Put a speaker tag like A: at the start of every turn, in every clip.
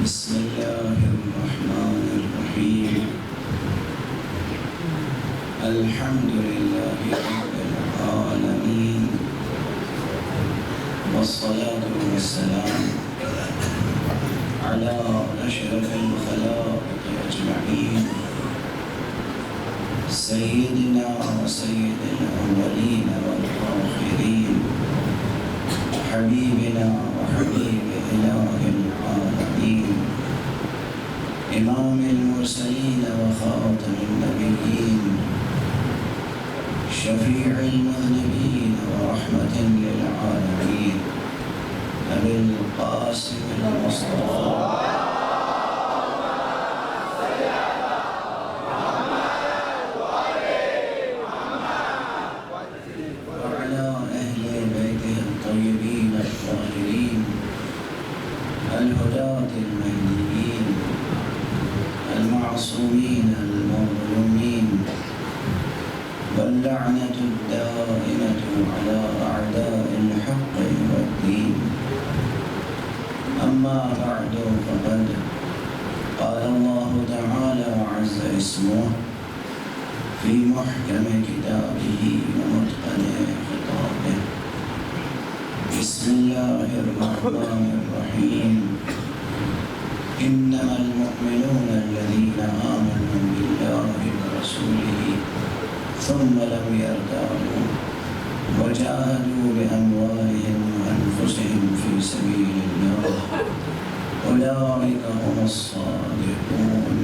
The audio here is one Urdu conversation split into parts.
A: بسم الله الرحمن الرحيم الحمد لله رب العالمين والصلاة والسلام على أشرف الخلائق أجمعين سيدنا وسيد الأولين والآخرين حبيبنا وحبيب إله العالمين إمام المرسلين وخاتم النبيين شفيع المذنبين ورحمة للعالمين أبي القاسم المصطفى الطيبين الطاهرين الهداة المهديين المعصومين المظلومين واللعنة الدائمة على أعداء الحق والدين أما بعد فقد قال الله تعالى عز اسمه في محكم كتابه ومتقن خطابه بسم الله الرحمن الرحيم إنما المؤمنون الذين آمنوا بالله ورسوله ثم لم يرتابوا وجاهدوا بأموالهم وأنفسهم في سبيل الله أولئك هم الصادقون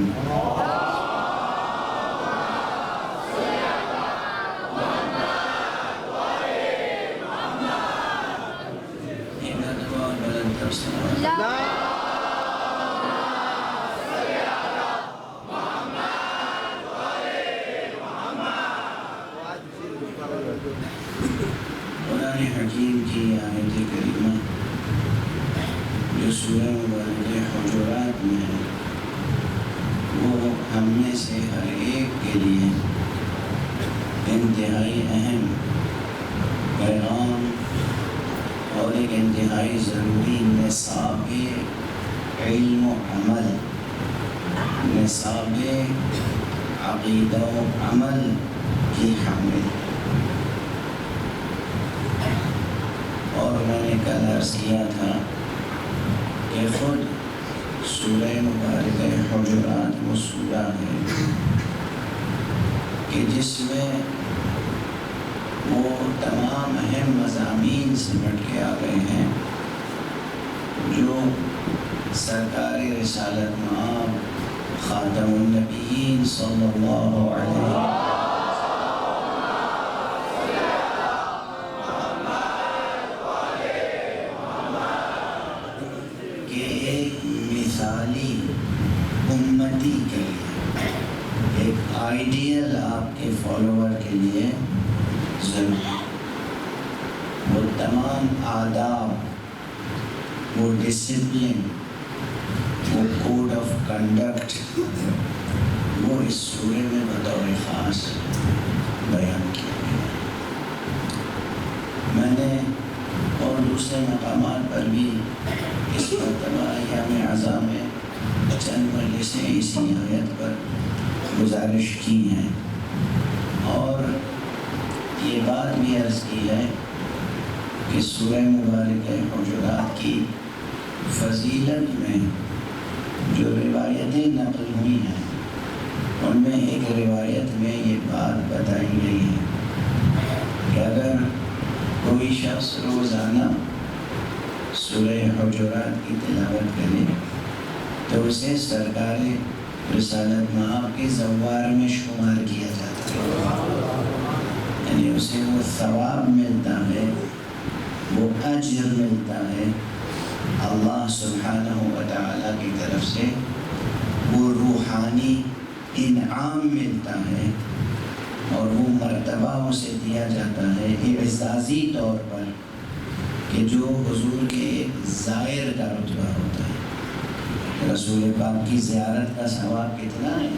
A: قرآن حکیم کی آیت کریمہ جو سورہ مبارکہ حجرات میں ہے وہ ہم میں سے ہر ایک کے لیے انتہائی اہم پیغام اور ایک انتہائی ضروری نصاب علم و عمل، نصاب عقیدہ و عمل کی حامل۔ اور میں نے کل عرض کیا تھا کہ خود سورہ مبارکہ حجرات وہ سورہ ہے کہ جس میں وہ تمام اہم مضامین سمٹ کے آ گئے ہیں جو سرکار رسالت مآب خاتم النبیین صلی اللہ علیہ وسلم کے ایک مثالی امتی کے لیے، ایک آئیڈیل آپ کے فالوور کے لیے ضروری، وہ تمام آداب، وہ ڈسپلن، وہ کوڈ آف کنڈکٹ وہ اس سورے میں بطور خاص بیان کیا گیا۔ میں نے اور دوسرے مقامات پر بھی اس مرتبہ ایام عزا میں چند مجلسیں اسی آیت پر گزارش کی ہیں اور یہ بات بھی عرض کی ہے کہ سورہ مبارکہ حجرات کی فضیلت میں جو روایتیں نقل ہوئی ہیں ان میں ایک روایت میں یہ بات بتائی گئی ہے کہ اگر کوئی شخص روزانہ سورہ حجرات کی تلاوت کرے تو اسے سرکار رسالت مآب کے زوار میں شمار کیا جاتا ہے، یعنی اسے وہ ثواب ملتا ہے، وہ اجر ملتا ہے اللہ سبحانہ و تعالیٰ کی طرف سے، وہ روحانی انعام ملتا ہے اور وہ مرتبہ اسے دیا جاتا ہے اعزازی طور پر کہ جو حضور کے ایک زائر کا رتبہ ہوتا ہے۔ رسول پاک کی زیارت کا ثواب کتنا ہے؟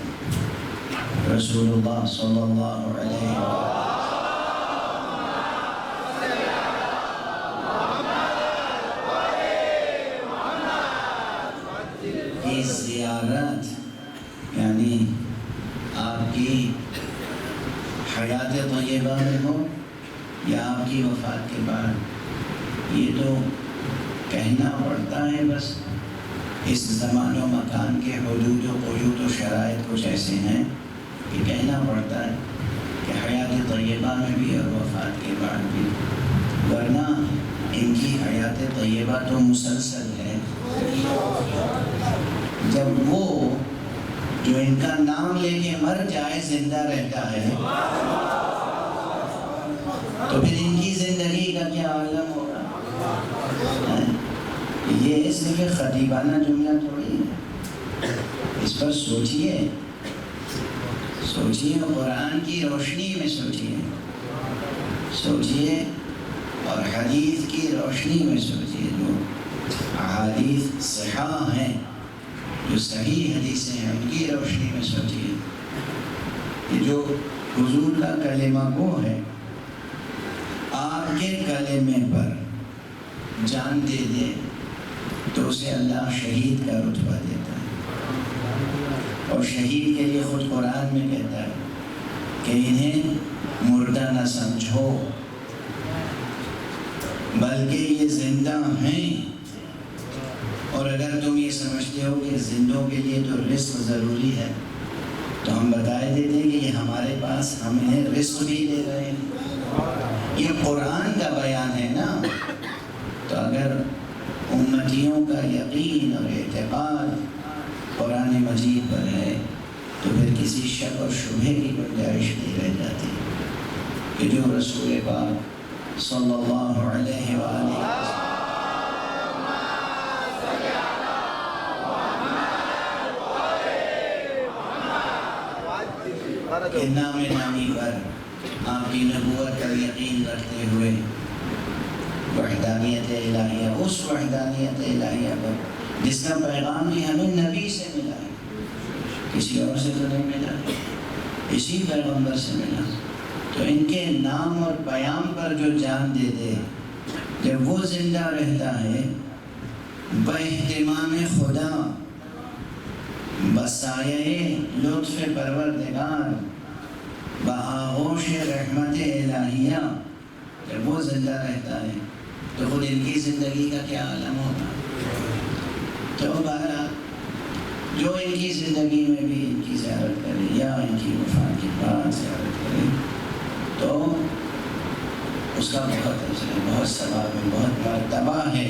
A: رسول اللہ صلی اللہ علیہ وسلم کی زیارت یعنی آپ کی حیات طیبہ میں ہو یا آپ کی وفات کے بعد، یہ تو کہنا پڑتا ہے، بس اس زمان و مکان کے حدود و قیود و شرائط کچھ ایسے ہیں کہ کہنا پڑتا ہے کہ حیات طیبہ میں بھی اور وفات کے بعد بھی، ورنہ ان کی حیات طیبہ تو مسلسل ہے۔ جب وہ جو ان کا نام لے کے مر جائے زندہ رہتا ہے تو پھر ان کی زندگی کا کیا عالم ہوگا؟ یہ صرف خطیبانہ جملہ تھوڑی ہے، اس پر سوچئے قرآن کی روشنی میں سوچئے اور حدیث کی روشنی میں سوچئے، جو احادیث صحیح ہیں، جو صحیح حدیثیں ہیں، ان کی روشنی میں سوچئے کہ جو حضور کا کلمہ گو ہے، آپ کے کلمے پر جان دے دے تو اسے اللہ شہید کا رتبہ دیتا ہے، اور شہید کے لیے خود قرآن میں کہتا ہے کہ انہیں مردہ نہ سمجھو بلکہ یہ زندہ ہیں، اور اگر تم یہ سمجھتے ہو کہ زندوں کے لیے تو رزق ضروری ہے تو ہم بتائے دیتے ہیں کہ یہ ہمارے پاس ہم انہیں رزق بھی دے رہے ہیں، یہ قرآن کا بیان ہے نا۔ تو اگر امتیوں کا یقین اور اعتقاد قرآن مجید پر ہے تو پھر کسی شک اور شبہ کی گنجائش نہیں رہ جاتی کہ جو رسول پاک صلی اللہ علیہ وآلہ کے نام نامی پر آپ کی نبوت پر یقین رکھتے ہوئے وحدانیت الہیہ، اس وحدانیت الہیہ پر جس کا پیغام بھی ہمیں نبی سے ملا ہے، کسی اور سے تو نہیں ملا، اسی پیغمبر سے ملا، تو ان کے نام اور پیام پر جو جان دے دے، جب وہ زندہ رہتا ہے باہتمام خدا، بسایہ لطف پروردگار، بآغوش رحمت الہیہ، جب وہ زندہ رہتا ہے تو خود ان کی زندگی کا کیا عالم ہوگا۔ تو بہرحال جو ان کی زندگی میں بھی ان کی زیارت کرے یا ان کی وفات کے بعد زیارت کرے تو اس کا بہت اجر ہے، بہت ثواب ہے، بہت مرتبہ ہے،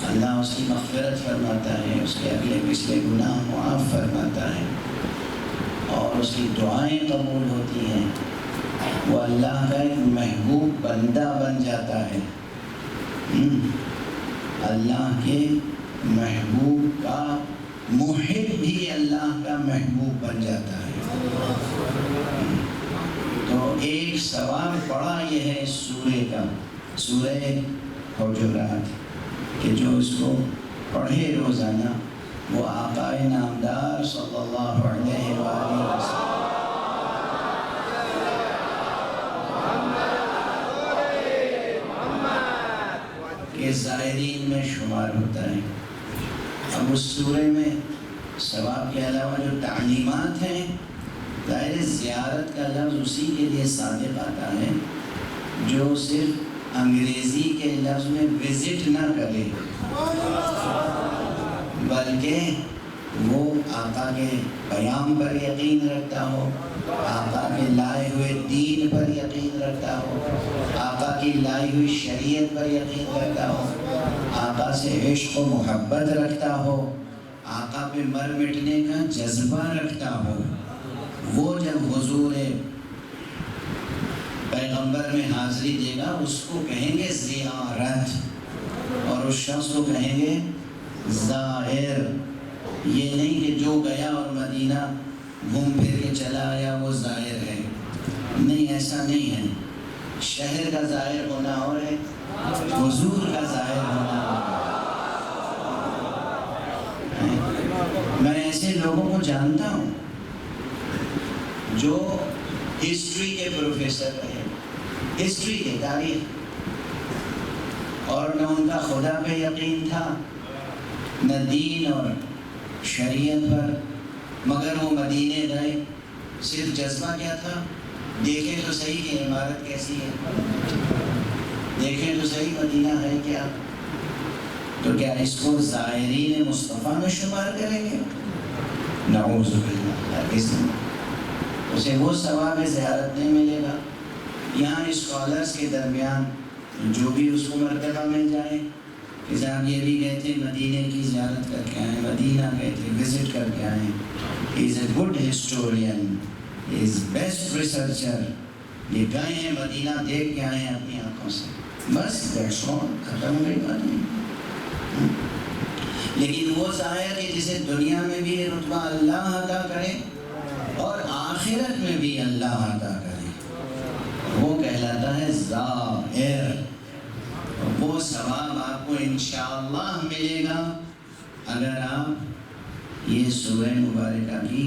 A: اللہ اس کی مغفرت فرماتا ہے، اس کے اگلے پچھلے گناہ معاف فرماتا ہے، اور اس کی دعائیں قبول ہوتی ہیں، وہ اللہ کا ایک محبوب بندہ بن جاتا ہے، اللہ کے محبوب کا محب بھی اللہ کا محبوب بن جاتا ہے۔ تو ایک ثواب بڑا یہ ہے اس سورے کا، سورہ حجرات، کہ جو اس کو پڑھے روزانہ وہ آقا نامدار صلی اللہ علیہ وآلہ وسلم کے زائرین میں شمار ہوتا ہے۔ اب اس سورے میں ثواب کے علاوہ جو تعلیمات ہیں، ظاہر زیارت کا لفظ اسی کے لیے صادق آتا ہے جو صرف انگریزی کے لفظ میں وزٹ نہ کرے، بلکہ وہ آقا کے پیام پر یقین رکھتا ہو، آقا کے لائے ہوئے دین پر یقین رکھتا ہو، آقا کی لائی ہوئی شریعت پر یقین رکھتا ہو، آقا سے عشق و محبت رکھتا ہو، آقا پہ مر مٹنے کا جذبہ رکھتا ہو۔ وہ جب حضور پیغمبر میں حاضری دے گا اس کو کہیں گے زیارت، اور اس شخص کو کہیں گے زائر۔ یہ نہیں کہ جو گیا اور مدینہ گھوم پھر کے چلا آیا وہ زائر ہے، نہیں، ایسا نہیں ہے۔ شہر کا زائر ہونا اور ہے، حضور کا زائر ہونا اور ہے۔ میں ایسے لوگوں کو جانتا ہوں جو ہسٹری کے پروفیسر رہے، ہسٹری کے تاریخ، اور نہ ان کا خدا پہ یقین تھا، نہ دین اور شریعت پر، مگر وہ مدینے گئے، صرف جذبہ کیا تھا؟ دیکھیں تو صحیح کہ عمارت کیسی ہے، دیکھیں تو صحیح مدینہ ہے کیا؟ تو کیا اس کو زائرین مصطفیٰ میں شمار کریں گے؟ نعوذ باللہ، ہرگز نہیں۔ اسے وہ ثواب زیارت نہیں ملے گا۔ یہاں اسکالرس کے درمیان جو بھی اس کو مرتبہ مل جائے کہ صاحب یہ بھی گئے تھے مدینے کی زیارت کر کے آئیں، مدینہ گئے تھے وزٹ کر کے آئیں، he is a good historian, he is best researcher, یہ گئے ہیں مدینہ دیکھ کے آئے ہیں اپنی آنکھوں سے، بس دیٹس آل، ختم ہو گئی بات نہیں۔ لیکن وہ زائر کہ جسے دنیا میں بھی رتبہ اللہ عطا کرے اور آخرت میں بھی اللہ عطا کرے، وہ کہلاتا ہے زائر۔ وہ ثواب آپ کو انشاءاللہ ملے گا اگر آپ یہ سورہ مبارکہ کی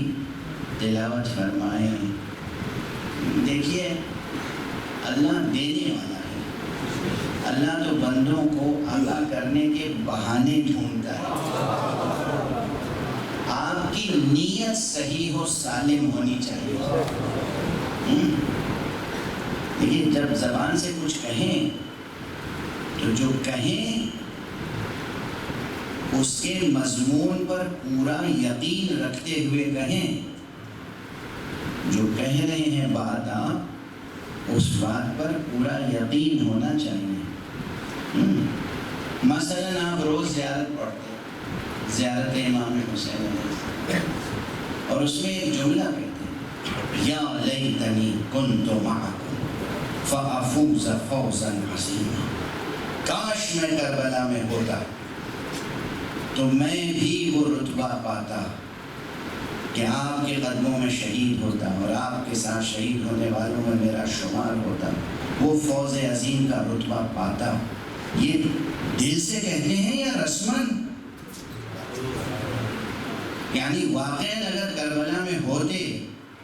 A: تلاوت فرمائیں۔ دیکھیے اللہ دینے والا ہے، اللہ تو بندوں کو عطا کرنے کے بہانے ڈھونڈتا ہے۔ آپ کی نیت صحیح ہو، سالم ہونی چاہیے۔ لیکن جب زبان سے کچھ کہیں تو جو کہیں اس کے مضمون پر پورا یقین رکھتے ہوئے کہیں، جو کہہ رہے ہیں بات آپ اس بات پر پورا یقین ہونا چاہیے۔ مثلاً آپ روز زیارت پڑھتے ہیں، زیارت امام حسین علیہ السلام، اور اس میں ایک جملہ کہتے ہیں یا لیتنی کنت معکم فافوز فوزا عظیما، کاش میں کربلا میں ہوتا تو میں بھی وہ رتبہ پاتا کہ آپ کے قدموں میں شہید ہوتا اور آپ کے ساتھ شہید ہونے والوں میں میرا شمار ہوتا، وہ فوز عظیم کا رتبہ پاتا۔ یہ دل سے کہتے ہیں یا رسماً؟ یعنی واقعاً اگر کربلا میں ہوتے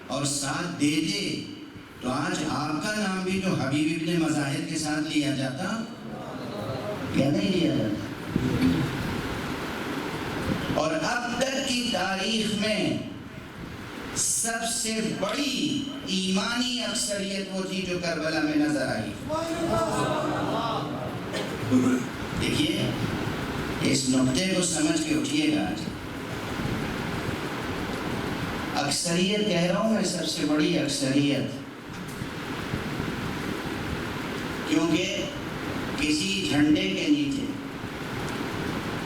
A: اور ساتھ دیتے تو آج آپ کا نام بھی تو حبیب ابن مظاہر کے ساتھ لیا جاتا یا نہیں لیا جاتا؟ اور اب تک کی تاریخ میں سب سے بڑی ایمانی اکثریت وہ تھی جو کربلا میں نظر آئی۔ دیکھیے اس نقطے کو سمجھ کے اٹھیے گا، اکثریت کہہ رہا ہوں میں، سب سے بڑی اکثریت، کیونکہ کسی جھنڈے کے نیچے،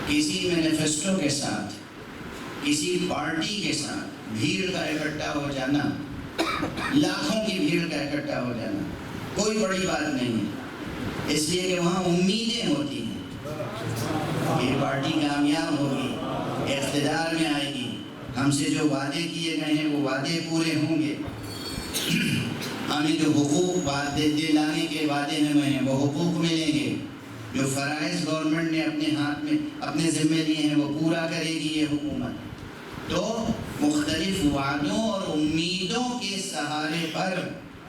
A: کسی مینیفیسٹو کے ساتھ، کسی پارٹی کے ساتھ بھیڑ کا اکٹھا ہو جانا، لاکھوں کی بھیڑ کا اکٹھا ہو جانا کوئی بڑی بات نہیں ہے، اس لیے کہ وہاں امیدیں ہوتی ہیں کہ یہ پارٹی کامیاب ہوگی، اقتدار میں آئے گی، ہم سے جو وعدے کیے گئے ہیں وہ وعدے پورے ہوں گے، ہمیں جو حقوق دلانے کے وعدے میں ہیں وہ حقوق ملیں گے، جو فرائض گورنمنٹ نے اپنے ہاتھ میں اپنے ذمے لیے ہیں وہ پورا کرے گی یہ حکومت۔ تو مختلف وعدوں اور امیدوں کے سہارے پر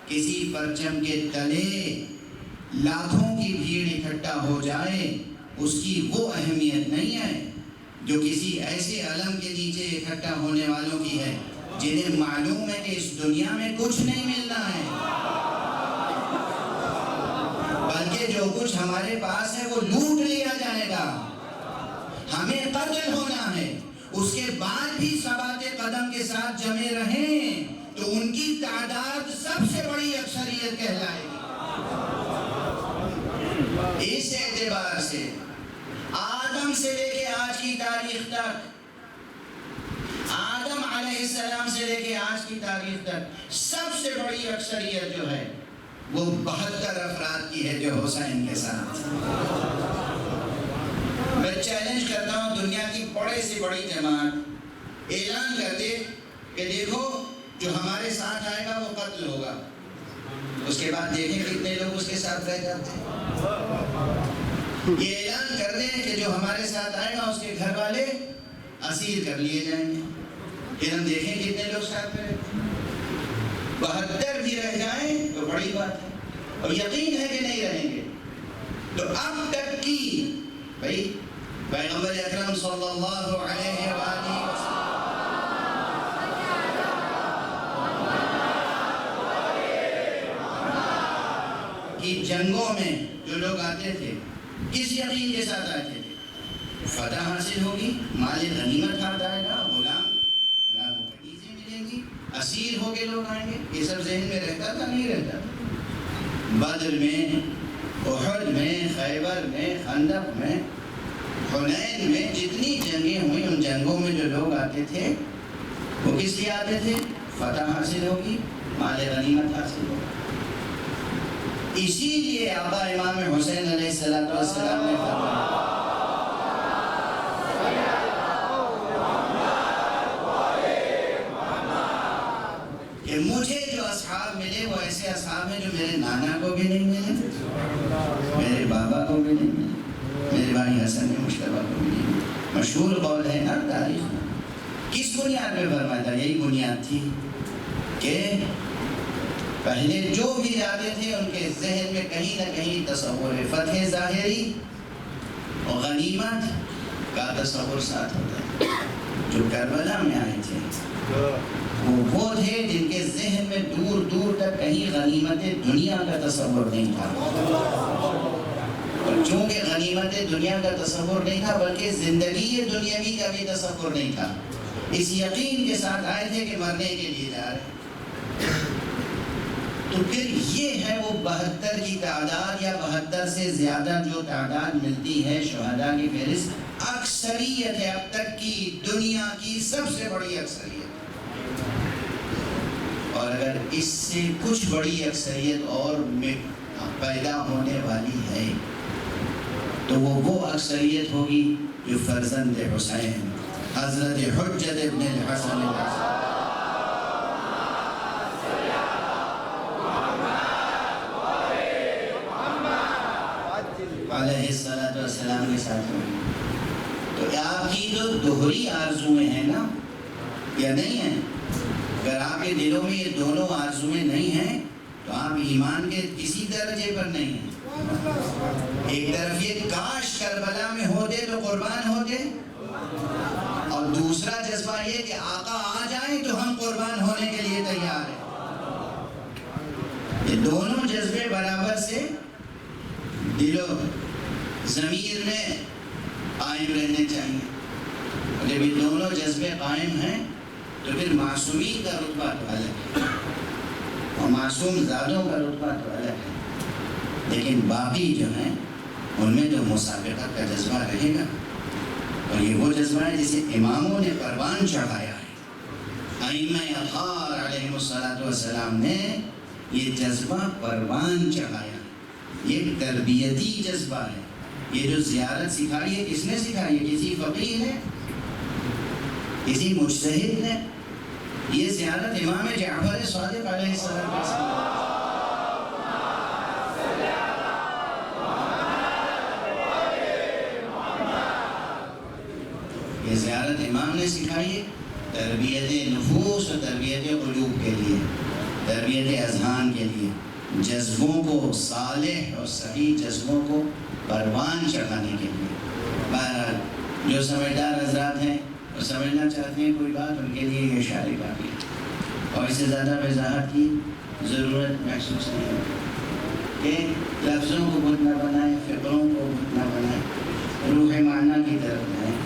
A: کسی پرچم کے تلے لاکھوں کی بھیڑ اکٹھا ہو جائے، اس کی وہ اہمیت نہیں ہے جو کسی ایسے علم کے نیچے اکٹھا ہونے والوں کی ہے جنہیں معلوم ہے کہ اس دنیا میں کچھ نہیں ملنا ہے، بلکہ جو کچھ ہمارے پاس ہے وہ لوٹ لیا جائے گا، ہمیں قتل ہونا ہے، اس کے بعد بھی ثبات قدم کے ساتھ جمے رہیں تو ان کی تعداد سب سے بڑی اکثریت کہلائے گی۔ اس اعتبار سے آدم سے لے کے آج کی تاریخ تک، آدم علیہ السلام سے لے کے آج کی تاریخ تک سب سے بڑی اکثریت جو ہے وہ 72 افراد کی ہے جو حسین کے ساتھ۔ میں چیلنج کرتا ہوں دنیا کی بڑے سے بڑی جماعت اعلان کر دے کہ دیکھو جو ہمارے ساتھ آئے گا وہ قتل ہوگا، اس کے بعد دیکھیں کتنے لوگ اس کے ساتھ رہ جاتے ہیں۔ یہ اعلان کر دیں کہ جو ہمارے ساتھ آئے گا اس کے گھر والے اسیر کر لیے جائیں گے، پھر ہم دیکھیں کتنے لوگ ساتھ رہے۔ 72 بھی رہ جائیں تو بڑی بات ہے، اور یقین ہے کہ نہیں رہیں گے۔ تو اب تک کی بھائی پیغمبر اکرم صلی اللہ علیہ وآلہ کی جنگوں میں جو لوگ آتے تھے کس یقین کے ساتھ آتے تھے؟ فتح حاصل ہوگی، مال غنیمت ہاتھ آئے گا، غلام کو کنیزیں ملیں گی، اسیر ہو کے لوگ آئیں گے. یہ سب ذہن میں رہتا تھا نہیں رہتا تھا؟ بدر میں، احد میں، خیبر میں، خندق میں، حنین میں جتنی جنگیں ہوئیں ان جنگوں میں جو لوگ آتے تھے وہ کس لیے آتے تھے؟ فتح حاصل ہوگی، مال غنیمت حاصل ہوگی. اسی لیے آقا امام حسین علیہ السلام نے فرمایا کہ مجھے جو اصحاب ملے وہ ایسے اصحاب ہیں جو میرے نانا کو بھی نہیں ملے، میرے بابا کو بھی نہیں ملے، میرے بھائی حسن مشتبہ کو بھی نہیں ملے. مشہور قول ہے نا تاریخ میں. کس بنیاد میں فرمایا تھا؟ یہی بنیاد تھی کہ پہلے جو بھی جاتے تھے ان کے ذہن میں کہیں نہ کہیں تصور فتح ظاہری اور غنیمت کا تصور ساتھ ہوتا ہے. جو کربلا میں آئے تھے وہ تھے جن کے ذہن میں دور دور تک کہیں غنیمت دنیا کا تصور نہیں تھا. اور چونکہ غنیمت دنیا کا تصور نہیں تھا بلکہ زندگی دنیاوی کا بھی تصور نہیں تھا، اس یقین کے ساتھ آئے تھے کہ مرنے کے لیے جا رہے ہیں. تو پھر یہ ہے وہ 72 کی تعداد یا 72 سے زیادہ جو تعداد ملتی ہے شہداء کی فہرست، اکثریت ہے اب تک کی دنیا کی سب سے بڑی اکثریت. اور اگر اس سے کچھ بڑی اکثریت اور پیدا ہونے والی ہے تو وہ اکثریت ہوگی جو فرزند حسین حضرت حجت ابن الحسن علیہ السلام کے ساتھ ہوگی. تو آپ کی جو دوہری آرزویں ہیں نا یا نہیں ہیں، اگر آپ کے دلوں میں یہ دونوں آرزویں نہیں ہیں تو آپ ایمان کے کسی درجے پر نہیں ہیں. ایک طرف یہ کاش کربلا میں ہوتے تو قربان ہوتے، اور دوسرا جذبہ یہ کہ آقا آ جائیں تو ہم قربان ہونے کے لیے تیار ہیں. یہ دونوں جذبے برابر سے دل و ضمیر میں قائم رہنے چاہیے. اور جب یہ دونوں جذبے قائم ہیں تو پھر معصومین کا رتبہ تو الگ ہے اور معصوم ذاتوں کا رتبہ تو الگ ہے. لیکن باقی جو ہیں ان میں تو مسابقت کا جذبہ رہے گا، اور یہ وہ جذبہ ہے جسے اماموں نے پروان چڑھایا ہے. ائمہ اطہار علیہ السلام نے یہ جذبہ پروان چڑھایا. یہ ایک تربیتی جذبہ ہے. یہ جو زیارت سکھائی ہے کس نے سکھائی ہے؟ کسی فقیہ نے، کسی مجتہد نے؟ یہ زیارت امام جعفر صادق علیہ السلام. یہ زیارت امام نے سکھائی ہے تربیت نفوس اور تربیت قلوب کے لیے، تربیت اذہان کے لیے، جذبوں کو صالح اور صحیح جذبوں کو پروان چڑھانے کے لیے. بہرحال جو سمجھدار حضرات ہیں اور سمجھنا چاہتے ہیں کوئی بات، ان کے لیے یہ اشارے کافی ہے اور اس سے زیادہ وضاحت کی ضرورت محسوس نہیں ہوتی کہ لفظوں کو بت نہ بنائیں، فکروں کو بت نہ بنائیں، روح معنی کی طرف جائیں.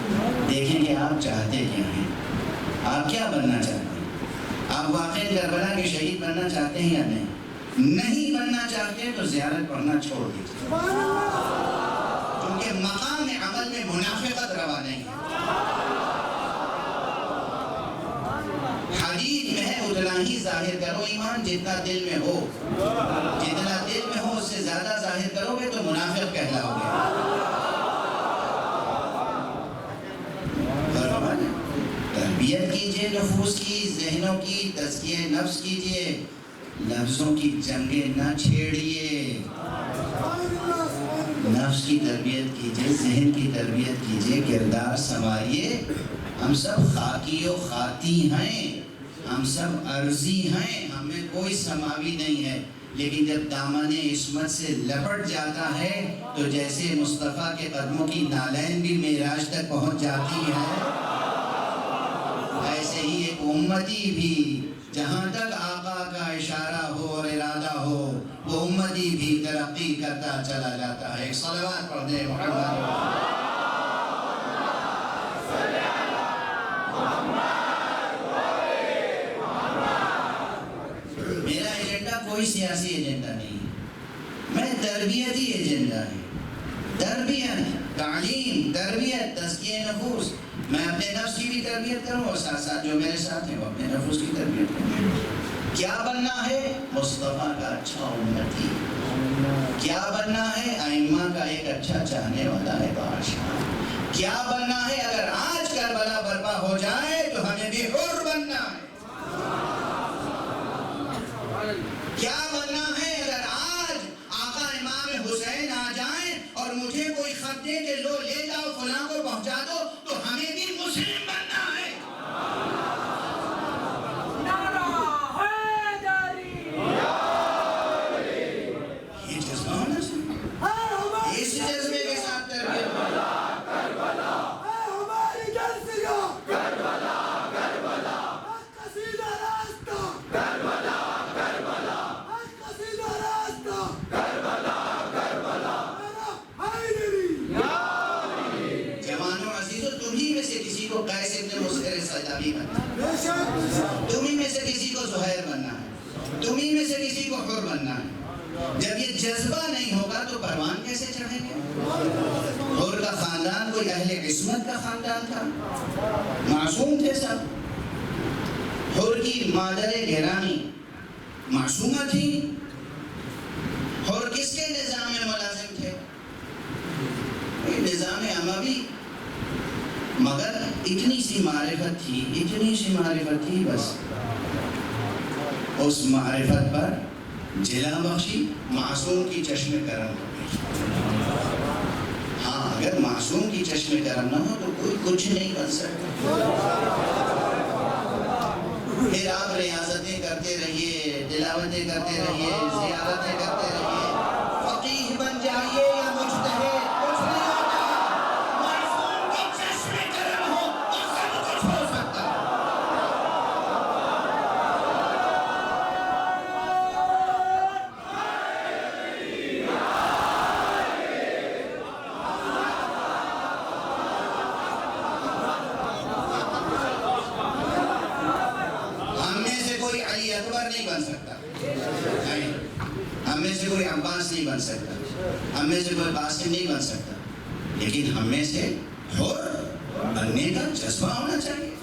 A: دیکھیں کہ آپ چاہتے کیا ہیں، آپ کیا بننا چاہتے ہیں. آپ واقعی کربلا کے شہید بننا چاہتے ہیں یا نہیں بننا چاہتے تو زیارت پڑھنا چھوڑ دیجیے، کیونکہ مقام عمل میں منافقت روا نہیں ہے. حدیث میں ہے اتنا ہی ظاہر کرو ایمان جتنا دل میں ہو. جتنا دل میں ہو اس سے زیادہ ظاہر کرو گے تو منافق کہلاؤ گے. تربیت کیجئے نفوس کی، ذہنوں کی، تزکیہ نفس کیجئے، لفظوں کی جنگیں نہ چھیڑیے. نفس کی تربیت کیجئے، ذہن کی تربیت کیجئے، کردار سنواریے. ہم سب خاکی و خاتی ہیں، ہم سب عرضی ہیں، ہمیں کوئی سماوی نہیں ہے. لیکن جب دامن عصمت سے لپٹ جاتا ہے تو جیسے مصطفیٰ کے قدموں کی نالین بھی معراج تک پہنچ جاتی ہے، ایسے ہی ایک امتی بھی جہاں تک آقا کا اشارہ ہو اور ارادہ ہو وہ امتی بھی ترقی کرتا چلا جاتا ہے۔ ایک صلوات پڑھ دیں محمد۔ میرا ایجنڈا کوئی سیاسی ایجنڈا نہیں ہے، میں تربیتی ایجنڈا ہے، تربیت، تعلیم، تربیت، تزکیہ نفوس۔ میں اپنے نفس کی بھی تربیت کروں اور ساتھ ساتھ جو میرے ساتھ ہیں وہ اپنے نفس کی تربیت کروں۔ کیا بننا ہے؟ مصطفیٰ کا اچھا امتی۔ کیا بننا ہے؟ ائمہ کا ایک اچھا چاہنے والا ہے بادشاہ۔ کیا بننا ہے؟ اگر آج کربلا برپا ہو جائے تو ہمیں بھی حر بننا ہے۔ کیا بننا ہے؟ اگر آج آقا امام حسین آ جائیں اور مجھے کوئی خط دے کہ لو لے جاؤ فلاں کو پہنچا دو تو ہمیں بھی مسلم بننا ہے۔ یہ جذبہ ہونا چاہیے، اس جذبے کے ساتھ تربیت تمہیں میں سے کسی کو زہیر بننا ہے، تمہیں میں سے کسی کو حر بننا ہے۔ جب یہ جذبہ نہیں ہوگا تو پروان کیسے چڑھیں گے؟ حر کا خاندان کوئی اہل عصمت کا خاندان تھا، معصوم تھے سب۔ حر کی مادر گرامی معصومہ تھی۔ حر کس کے نظام میں ملازم تھے؟ نظام اموی۔ مگر اتنی سی معرفت تھی بس اس معرفت پر جلا بخشی، معصوم کی چشم کرم ہو گئی۔ ہاں اگر معصوم کی چشم کرم نہ ہو تو کوئی کچھ نہیں بن سکتا۔ پھر آپ ریاضتیں کرتے رہیے، تلاوتیں کرتے رہیے، زیارتیں کرتے رہیے، فقیہ بن جائیے یا مجتہد، کچھ نہیں ہوتا۔ معصوم کی چشم کرم ہو تو سب کچھ ہو سکتا۔ ہم میں سے کوئی علی اکبر نہیں بن سکتا، ہم میں سے کوئی عباس نہیں بن سکتا، ہم میں سے کوئی قاسم نہیں بن سکتا، لیکن ہم میں سے حر بننے کا جذبہ ہونا چاہیے،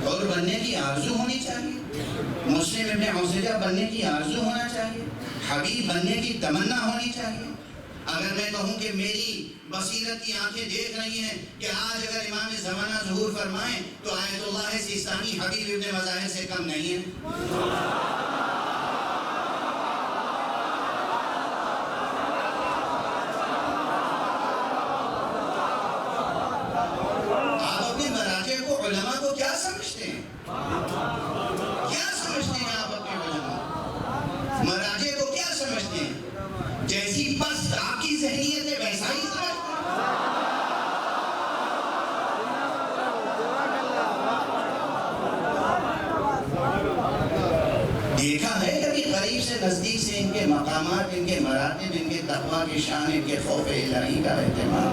A: حر بننے کی آرزو ہونی چاہیے، مسلم ابن عوزجہ بننے کی آرزو ہونا چاہیے، حبیب بننے کی تمنا ہونی چاہیے۔ اگر میں کہوں کہ میری بصیرت کی آنکھیں دیکھ رہی ہیں کہ آج اگر امام زمانہ ظہور فرمائیں تو آیت اللہ سیستانی حبیب ابن مظاہر سے کم نہیں ہے۔ آپ اپنے مراجع کو، علماء کو کیا سمجھتے ہیں؟ کیا سمجھتے ہیں آپ اپنے علماء؟ مراجع کو کیا سمجھتے ہیں؟ جیسی پست آپ کی ذہنیت ہے ویسا ہی سمجھتے ہیں۔ دیکھا ہے کبھی قریب سے نزدیک سے ان کے مقامات، ان کے مراتب، ان کے تقویٰ کی شان، ان کے خوف الہی کا اہتمام؟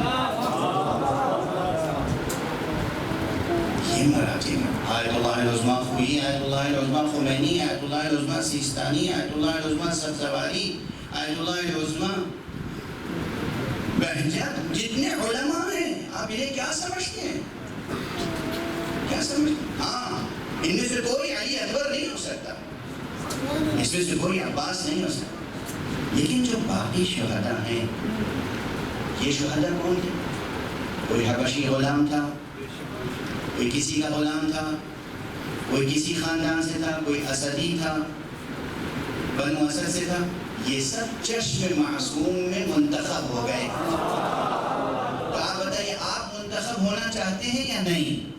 A: یہ مراجع ہیں۔ آیت اللہ العظمیٰ خوئی، آیت اللہ العظمیٰ خمینی، آیت اللہ العظمیٰ سیستانی، آیت اللہ العظمیٰ سبزواری، آیت اللہ العظمیٰ بہجت، جتنے علماء ہیں آپ انہیں کیا سمجھتے ہیں؟ کیا سمجھتے ہیں؟ ہاں ان میں سے کوئی علی اکبر نہیں ہو سکتا، اس میں سے کوئی عباس نہیں ہو سکتا، لیکن جو باقی شہداء ہیں یہ شہداء کون تھے؟ کوئی حبشی غلام تھا، کوئی کسی کا غلام تھا، کوئی کسی خاندان سے تھا، کوئی اسدی تھا، بنو اسد سے تھا، یہ سب چشم معصوم میں منتخب ہو گئے۔ تو آپ بتائیے آپ منتخب ہونا چاہتے ہیں یا نہیں؟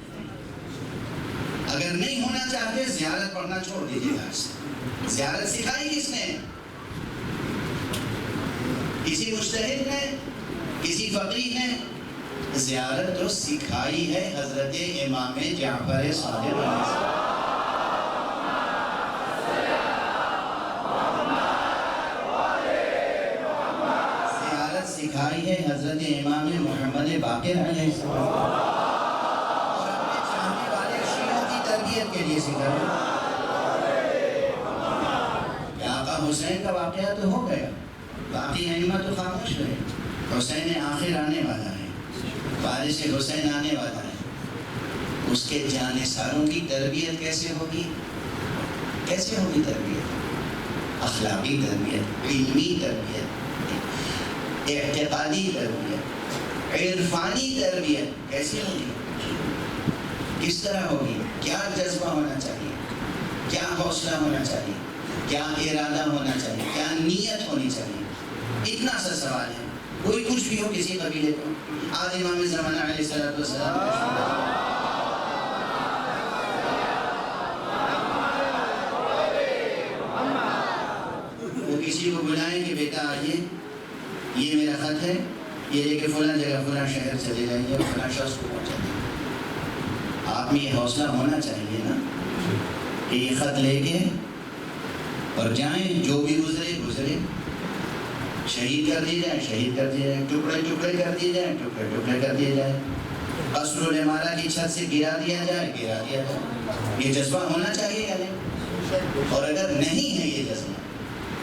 A: اگر نہیں ہونا چاہتے زیارت پڑھنا چھوڑ دیجیے گا۔ زیارت سکھائی کس نے؟ کسی مجتہد نے، کسی فقیہ نے زیارت تو سکھائی ہے حضرت امام جعفر صادق علیہ السلام۔ زیارت سکھائی ہے حضرت امام محمد باقر علیہ السلام، اور اپنے چاہنے والے شیعوں کی تربیت کے لیے سکھائی۔ آقا حسین کا واقعہ تو ہو گیا، باقی ائمہ تو خاموش رہے۔ حسین آخر آنے والا ہے، وارث حسین آنے والا ہے، اس کے جانثاروں کی تربیت کیسے ہوگی؟ کیسے ہوگی تربیت؟ اخلاقی تربیت، علمی تربیت، اعتقادی تربیت، عرفانی تربیت کیسے ہوگی؟ کس طرح ہوگی؟ کیا جذبہ ہونا چاہیے؟ کیا حوصلہ ہونا چاہیے؟ کیا ارادہ ہونا چاہیے؟ کیا نیت ہونی چاہیے؟ اتنا سا سوال ہے۔ کوئی کچھ بھی ہو کسی قبیلے کو، آج امام زمانہ علیہ السلام وہ کسی کو بلائیں کہ بیٹا آئیے، یہ میرا خط ہے، یہ لے کے فلاں جگہ فلاں شہر چلے جائیے، فلاں شخص کو پہنچا دیں۔ آپ میں یہ حوصلہ ہونا چاہیے نا کہ یہ خط لے کے اور جائیں، جو بھی گزرے گزرے، شہید کر دیے جائیں، شہید کر دیے جائیں، ٹکڑے ٹکڑے کر دیے جائیں، ٹکڑے ٹکڑے کر دیے جائیں، قصر العمارہ کی چھت سے گرا دیا جائے، گرا دیا جائے۔ یہ جذبہ ہونا چاہیے یا نہیں؟ اور اگر نہیں ہے یہ جذبہ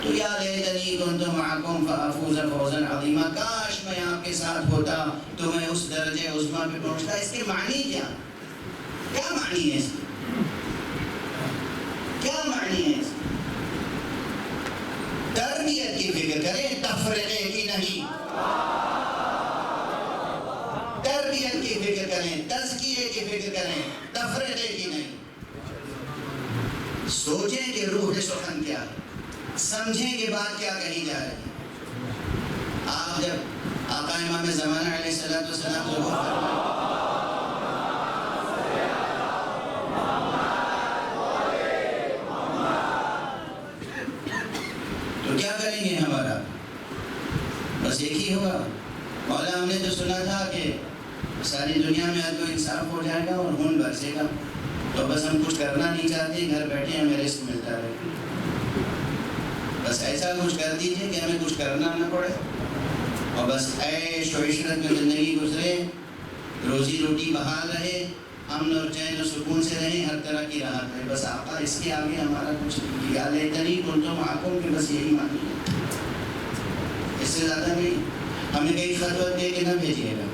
A: تو یا لیتنی کنت معکم فافوز فوزا عظیما، کاش میں آپ کے ساتھ ہوتا تو میں اس درجے عظمیٰ پہ پہنچتا۔ اس کے معنی کیا؟ کیا معنی ہے اس کی؟ کیا معنی ہے اس کی؟ تربیت کی فکر کریں، تفرقے کی نہیں۔ تربیت کی فکر کریں، تزکیے کی فکر کریں، تفرقے کی نہیں۔ سوچیں کہ روح سخن کیا ہے، سمجھیں کہ بات کیا کہی جا رہی ہے۔ آپ جب آقا امام زمانہ علیہ السلام کو تو کیا کریں گے ہمارا؟ بس ایک ہی ہوگا، مولا ہم نے تو سنا تھا کہ ساری دنیا میں عدل و انصاف ہو جائے گا اور خون برسے گا، تو بس ہم کچھ کرنا نہیں چاہتے، گھر بیٹھے ہمیں رزق ملتا رہے۔ بس ایسا کچھ کر دیجئے کہ ہمیں کچھ کرنا نہ پڑے، اور بس عیش و عشرت میں زندگی گزرے، روزی روٹی بحال رہے، امن اور چین و سکون سے رہیں، ہر طرح کی راحت رہے۔ بس آقا اس کے آگے ہمارا کچھ نہیں، یا لیتنی کنت معکم کہ بس یہی معنی ہے، اس سے زیادہ نہیں۔ ہمیں کہیں خط وط دے کے نہ بھیجیے گا،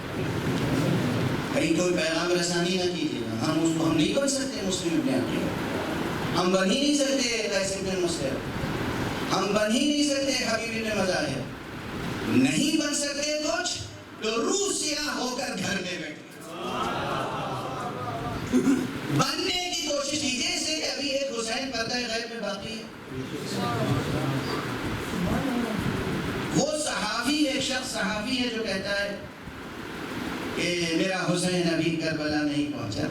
A: کہیں کوئی پیغام رسانی نہ کیجیے گا۔ ہم نہیں بن سکتے مسلم ابن عقیل، ہم بن ہی نہیں سکتے قیس بن مسلم، ہم بن ہی نہیں سکتے حبیب بن مظاہر، نہیں بن سکتے کچھ تو روح سیاہ ہو کر گھر میں بیٹھے بننے کی کوشش کیجیے، اس سے کہ ابھی ایک حسین پردہ غیب میں باقی ہے۔ وہ صحافی، ایک شخص صحافی ہے جو کہتا ہے کہ میرا حسین ابھی کربلا نہیں پہنچا،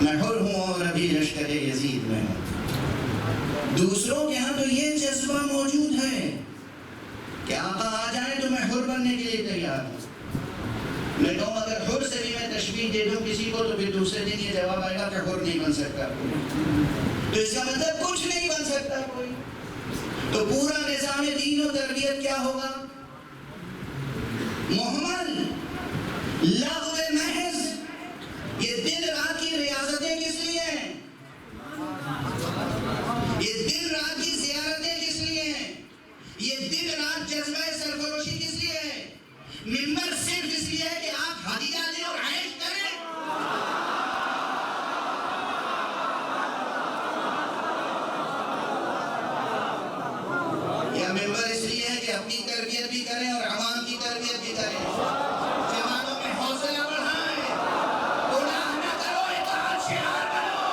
A: میں حر ہوں اور ابھی لشکر یزید میں ہوں۔ دوسروں کے ہاں تو یہ جذبہ موجود ہے کہ آقا آ جائیں تو میں حر بننے کے لیے تیار ہوں۔ میں کہوں اگر حر سے بھی میں تشبیہ دے دوں کسی کو تو پھر دوسرے دن یہ جواب آئے گا کہ حر نہیں بن سکتا کوئی، تو اس کا مطلب کچھ نہیں بن سکتا کوئی۔ تو پورا نظام دین و تربیت کیا ہوگا؟ محمل، لغو محض۔ یہ دن رات کی ریاضتیں کس لیے ہیں؟ یہ دن رات کی زیارتیں کس لیے ہیں؟ یہ دن رات جذبہ سرفروشی کس لیے ہے؟ ممبر صرف اس لیے ہے کہ آپ ہدیہ دیں اور عیش کریں؟ یا ممبر اس لیے ہے کہ اپنی تربیت بھی کریں اور عوام کی تربیت بھی کریں؟ جوانوں میں حوصلہ بڑھائیں، گناہ نہ کرو، اطاعت شعار بنو،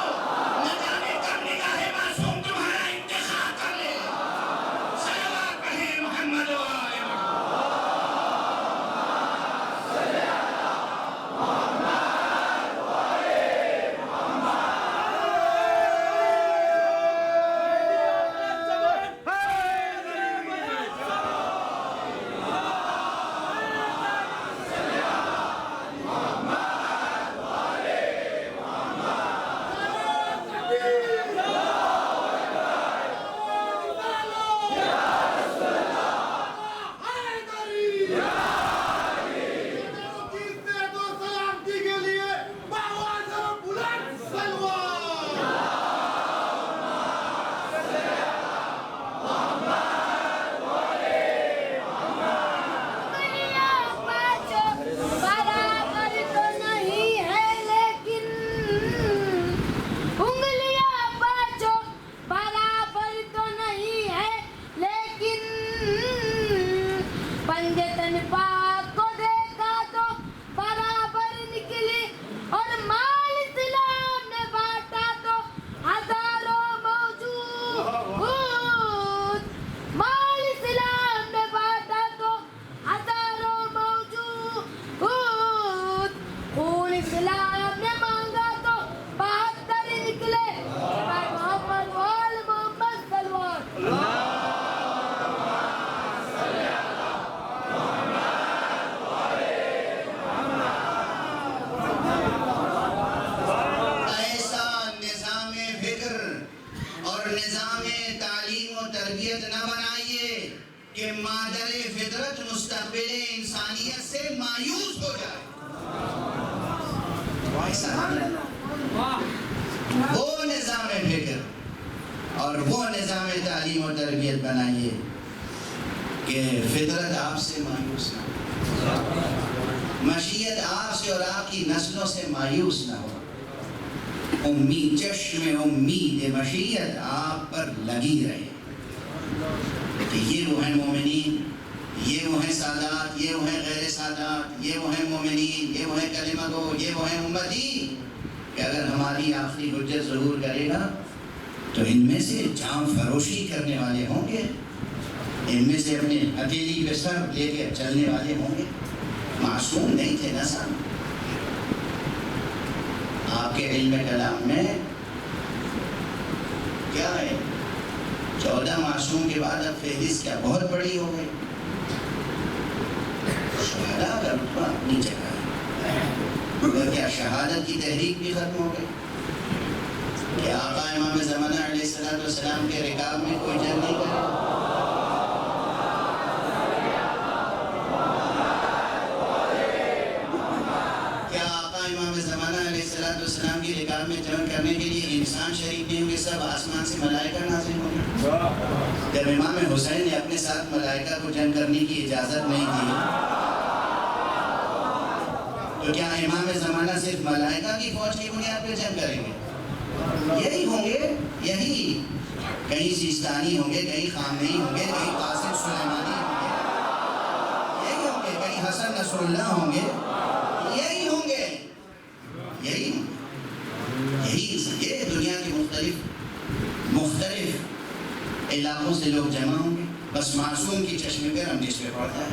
A: نہ جانے کب نگاہ معصوم تمہارا انتخاب کر لے۔ صلوات پڑھیں محمد و آل محمد۔ مایوس ہو جائے. ایسا وہ نظام فکر اور وہ نظام تعلیم و تربیت بنائیے کہ فطرت آپ سے مایوس نہ ہو, مشیت آپ سے اور آپ کی نسلوں سے مایوس نہ ہو. امید, چشم امید مشیت آپ پر لگی رہے کہ یہ وہ ہیں مومنین, یہ وہ ہیں سادات, یہ وہ ہیں غیر سادات, یہ وہ ہیں مومنین, یہ وہ ہیں کلمہ گو, یہ وہ ہیں امتی, کہ اگر ہماری آخری حجت ظہور کرے گا تو ان میں سے جان فروشی کرنے والے ہوں گے, ان میں سے اپنے ہتھیلی پہ سر لے کے چلنے والے ہوں گے. معصوم نہیں تھے نا صاحب. آپ کے علم کلام میں کیا ہے, 14 معصوم کے بعد اب فہرست کیا بہت بڑی ہو گئی. شہداء کا رتبہ اپنی جگہ ہے, مگر کیا شہادت کی تحریک بھی ختم ہو گئی؟ کیا آقا امام زمانہ علیہ السلام کے رکاب میں کوئی جنگ نہیں کرے؟ کیا آقا امام زمانہ علیہ السلام کی رکاب میں جنگ کرنے کے لیے انسان شریک نہیں ہوں گے, سب آسمان سے ملائکہ نازل ہوں گے؟ جب امام حسین نے اپنے ساتھ ملائکہ کو جنگ کرنے کی اجازت نہیں دی تو کیا امام زمانہ صرف ملائکہ کی فوج کی بنیاد پہ جنگ کریں گے؟ یہی ہوں گے, یہی کہیں سیستانی ہوں گے, کہیں خامنئی ہوں گے, کہیں قاسم سلیمانی ہوں گے, یہی ہوں گے, کہیں حسن نصر اللہ ہوں گے, یہی ہوں گے, یہی ہوں گے, یہ دنیا کے مختلف علاقوں سے لوگ جمع ہوں گے. بس معصوم کی چشم گرم جس پہ پڑتا ہے,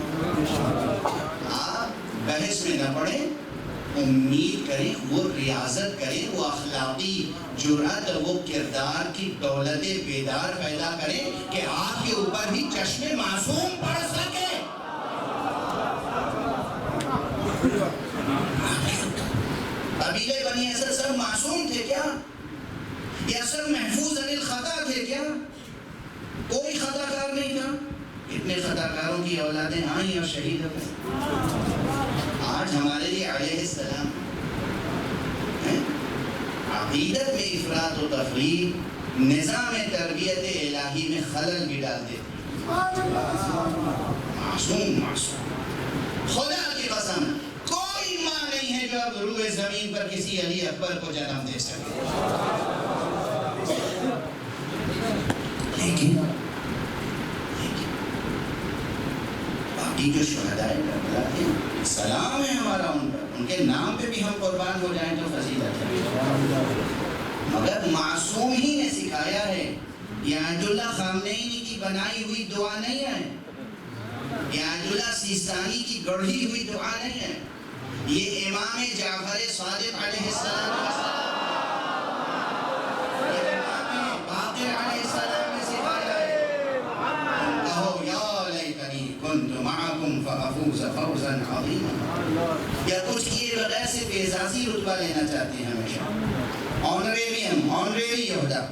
A: آپ بحث میں نہ پڑیں, امید کریں, وہ ریاضت کریں, وہ اخلاقی جرأت, وہ کردار کی دولت بیدار پیدا کریں کہ آپ کے اوپر بھی چشم معصوم پڑ سکے. قبیلے بنی اسد سب معصوم تھے کیا؟ یا سب محفوظ عن الخطا تھے کیا؟ کوئی خطا کار نہیں تھا. اتنے خطا کاروں کی اولادیں آئیں اور شہید ہو گئے. آج ہمارے لیے علیہ السلام عقیدت میں افراط و تفریط نظام تربیت الہی میں خلل بھی ڈال دیتی. معصوم خدا کی قسم کوئی ماں نہیں ہے جو اب روئے زمین پر کسی علی اکبر کو جنم دے سکے. لیکن باقی جو شہداء کربلا تھے, سلام ہے ہمارا ان پر, ان کے نام پہ بھی ہم قربان ہو جائیں تو فضیلت ہے. مگر معصوم ہی نے سکھایا ہے, یہ آیت اللہ خامنئی کی بنائی ہوئی دعا نہیں ہے, یہ آیت اللہ سیستانی کی گڑھی ہوئی دعا نہیں ہے, یہ امام جعفر صادق علیہ السلام یہ امام باقر علیہ السلام نے سکھایا ہے. کہو یا لیتنی کنت معکم فافوز فوزا عظیما. یا کچھ کیے بغیر صرف اعزازی رتبہ لینا چاہتے ہیں ہمیشہ, آنریریم, آنریری عہدہ,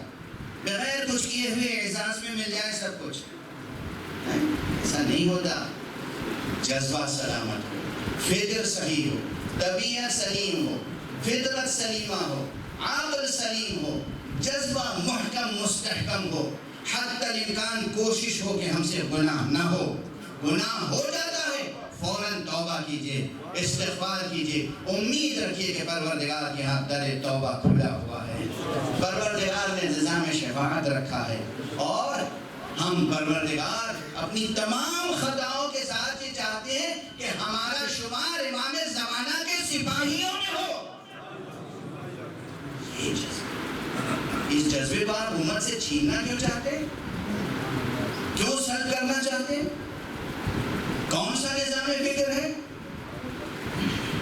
A: بغیر کچھ کیے ہوئے اعزاز میں مل جائے سب کچھ. ایسا نہیں ہوتا. جذبہ سلامت ہو, فکر صحیح ہو, طبیعت سلیم ہو, فطرت سلیمہ ہو, عقل سلیم ہو, جذبہ محکم مستحکم ہو, حتی الامکان کوشش ہو کہ ہم سے گناہ نہ ہو. گناہ ہو جاتا ہے فوراً توبہ کیجئے, استغفار کیجئے, امید رکھیے کہ پروردگار کے ہاتھ در توبہ کھلا ہوا ہے. پروردگار نے نظام شفاعت رکھا ہے, اور ہم پروردگار اپنی تمام خطاؤں کے ساتھ یہ چاہتے ہیں کہ ہمارا شمار امام زمانہ کے سپاہیوں میں ہو. اس جذبے کو آپ امت سے چھیننا کیوں چاہتے ہیں؟ کیوں سلب کرنا چاہتے ہیں؟ کون سا نظام فکر ہے؟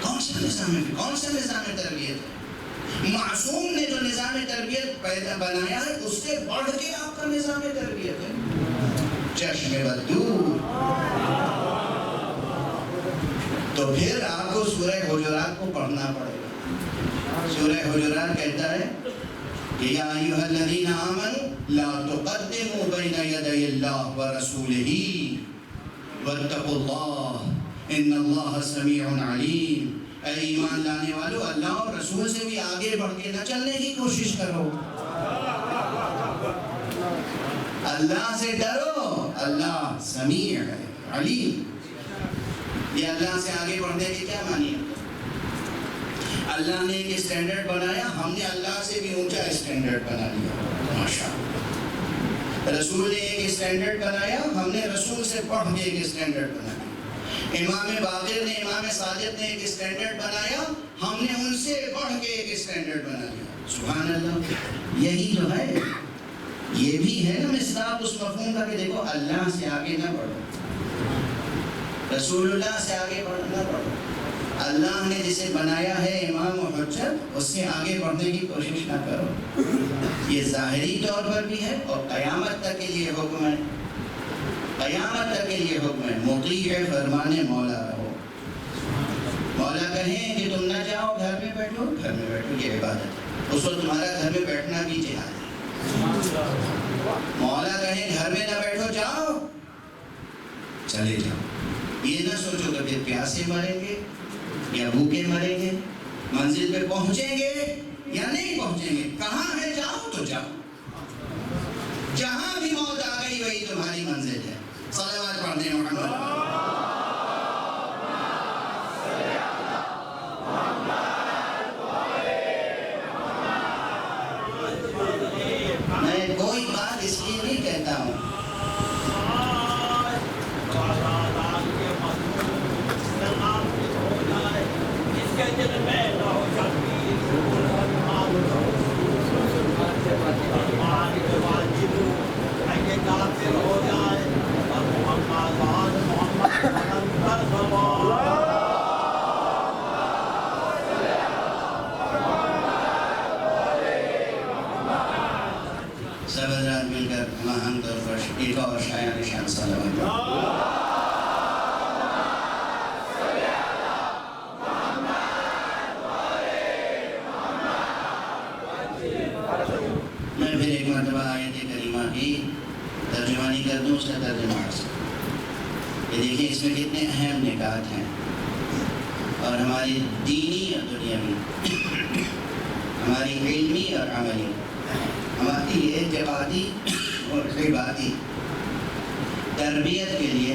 A: کون سا نظام تربیت ہے؟ معصوم نے جو نظام تربیت بنایا ہے اس سے بڑھ کے آپ کا نظام تربیت ہے. چشم بددور. تو پھر آپ کو سورہ حجرات کو پڑھنا پڑے گا. سورہ حجرات کہتا ہے کہ یا ایھا الذین آمنوا لا تقدموا بین یدی اللہ ورسولہ واتقوا اللہ ان اللہ سمیع علیم. اے ایمان لانے والو، اللہ اور رسول سے بھی آگے بڑھ کے نہ چلنے کی کوشش کرو. اللہ سے ڈرو، اللہ سمیع ہے، علیم. یہ اللہ سے آگے بڑھنے کے کیا معنی ہے؟ اللہ نے ایک اسٹینڈرڈ بنایا، ہم نے اللہ سے بھی اونچا اسٹینڈرڈ بنا لیا. ماشاءاللہ. رسول نے ایک اسٹینڈرڈ بنایا، ہم نے رسول سے بڑھ کے ایک اسٹینڈرڈ بنا لیا. امام باقر نے، امام صادق نے ایک اسٹینڈرڈ بنایا، ہم نے ان سے بڑھ کے ایک اسٹینڈرڈ بنا لیا. سبحان اللہ. یہی تو ہے، یہ بھی ہے نا مصداق اس مفہوم کا کہ دیکھو اللہ سے آگے نہ بڑھو، رسول اللہ سے آگے نہ بڑھو. اللہ نے جسے بنایا ہے امام و حجت، اس سے آگے بڑھنے کی کوشش نہ کرو. یہ ظاہری طور پر بھی ہے اور قیامت تک کے لیے حکم ہے. قیامت تک کے لیے حکم ہے، مطیع فرمان مولا رہو. مولا کہیں کہ تم نہ جاؤ، گھر میں بیٹھو، گھر میں بیٹھو، یہ عبادت ہے. اس وقت تمہارا گھر میں بیٹھنا بھی جہاد ہے. مولا کہیں گھر میں نہ بیٹھو، جاؤ، چلے جاؤ. یہ نہ سوچو کہ پھر پیاسے مریں گے یا بھوکے مریں گے، منزل پہ پہنچیں گے یا نہیں پہنچیں گے. کہاں ہے؟ جاؤ تو جاؤ. جہاں بھی موت آ گئی وہی تمہاری منزل ہے. صلوات پڑھتے ہیں محمد. میں کوئی بات اس لیے نہیں کہتا ہوں، سب حضرات مل کر ہم طور پر ایک اور شایان شان صلوات. میں پھر ایک مرتبہ آیت کریمہ کی ترجمانی کر دوں، اس کا ترجمہ یہ دیکھیں اس میں کتنے اہم نکات ہیں، اور ہماری دینی اور دنیاوی، ہماری علمی اور عملی، ہماری اعتقادی اور عبادی تربیت کے لیے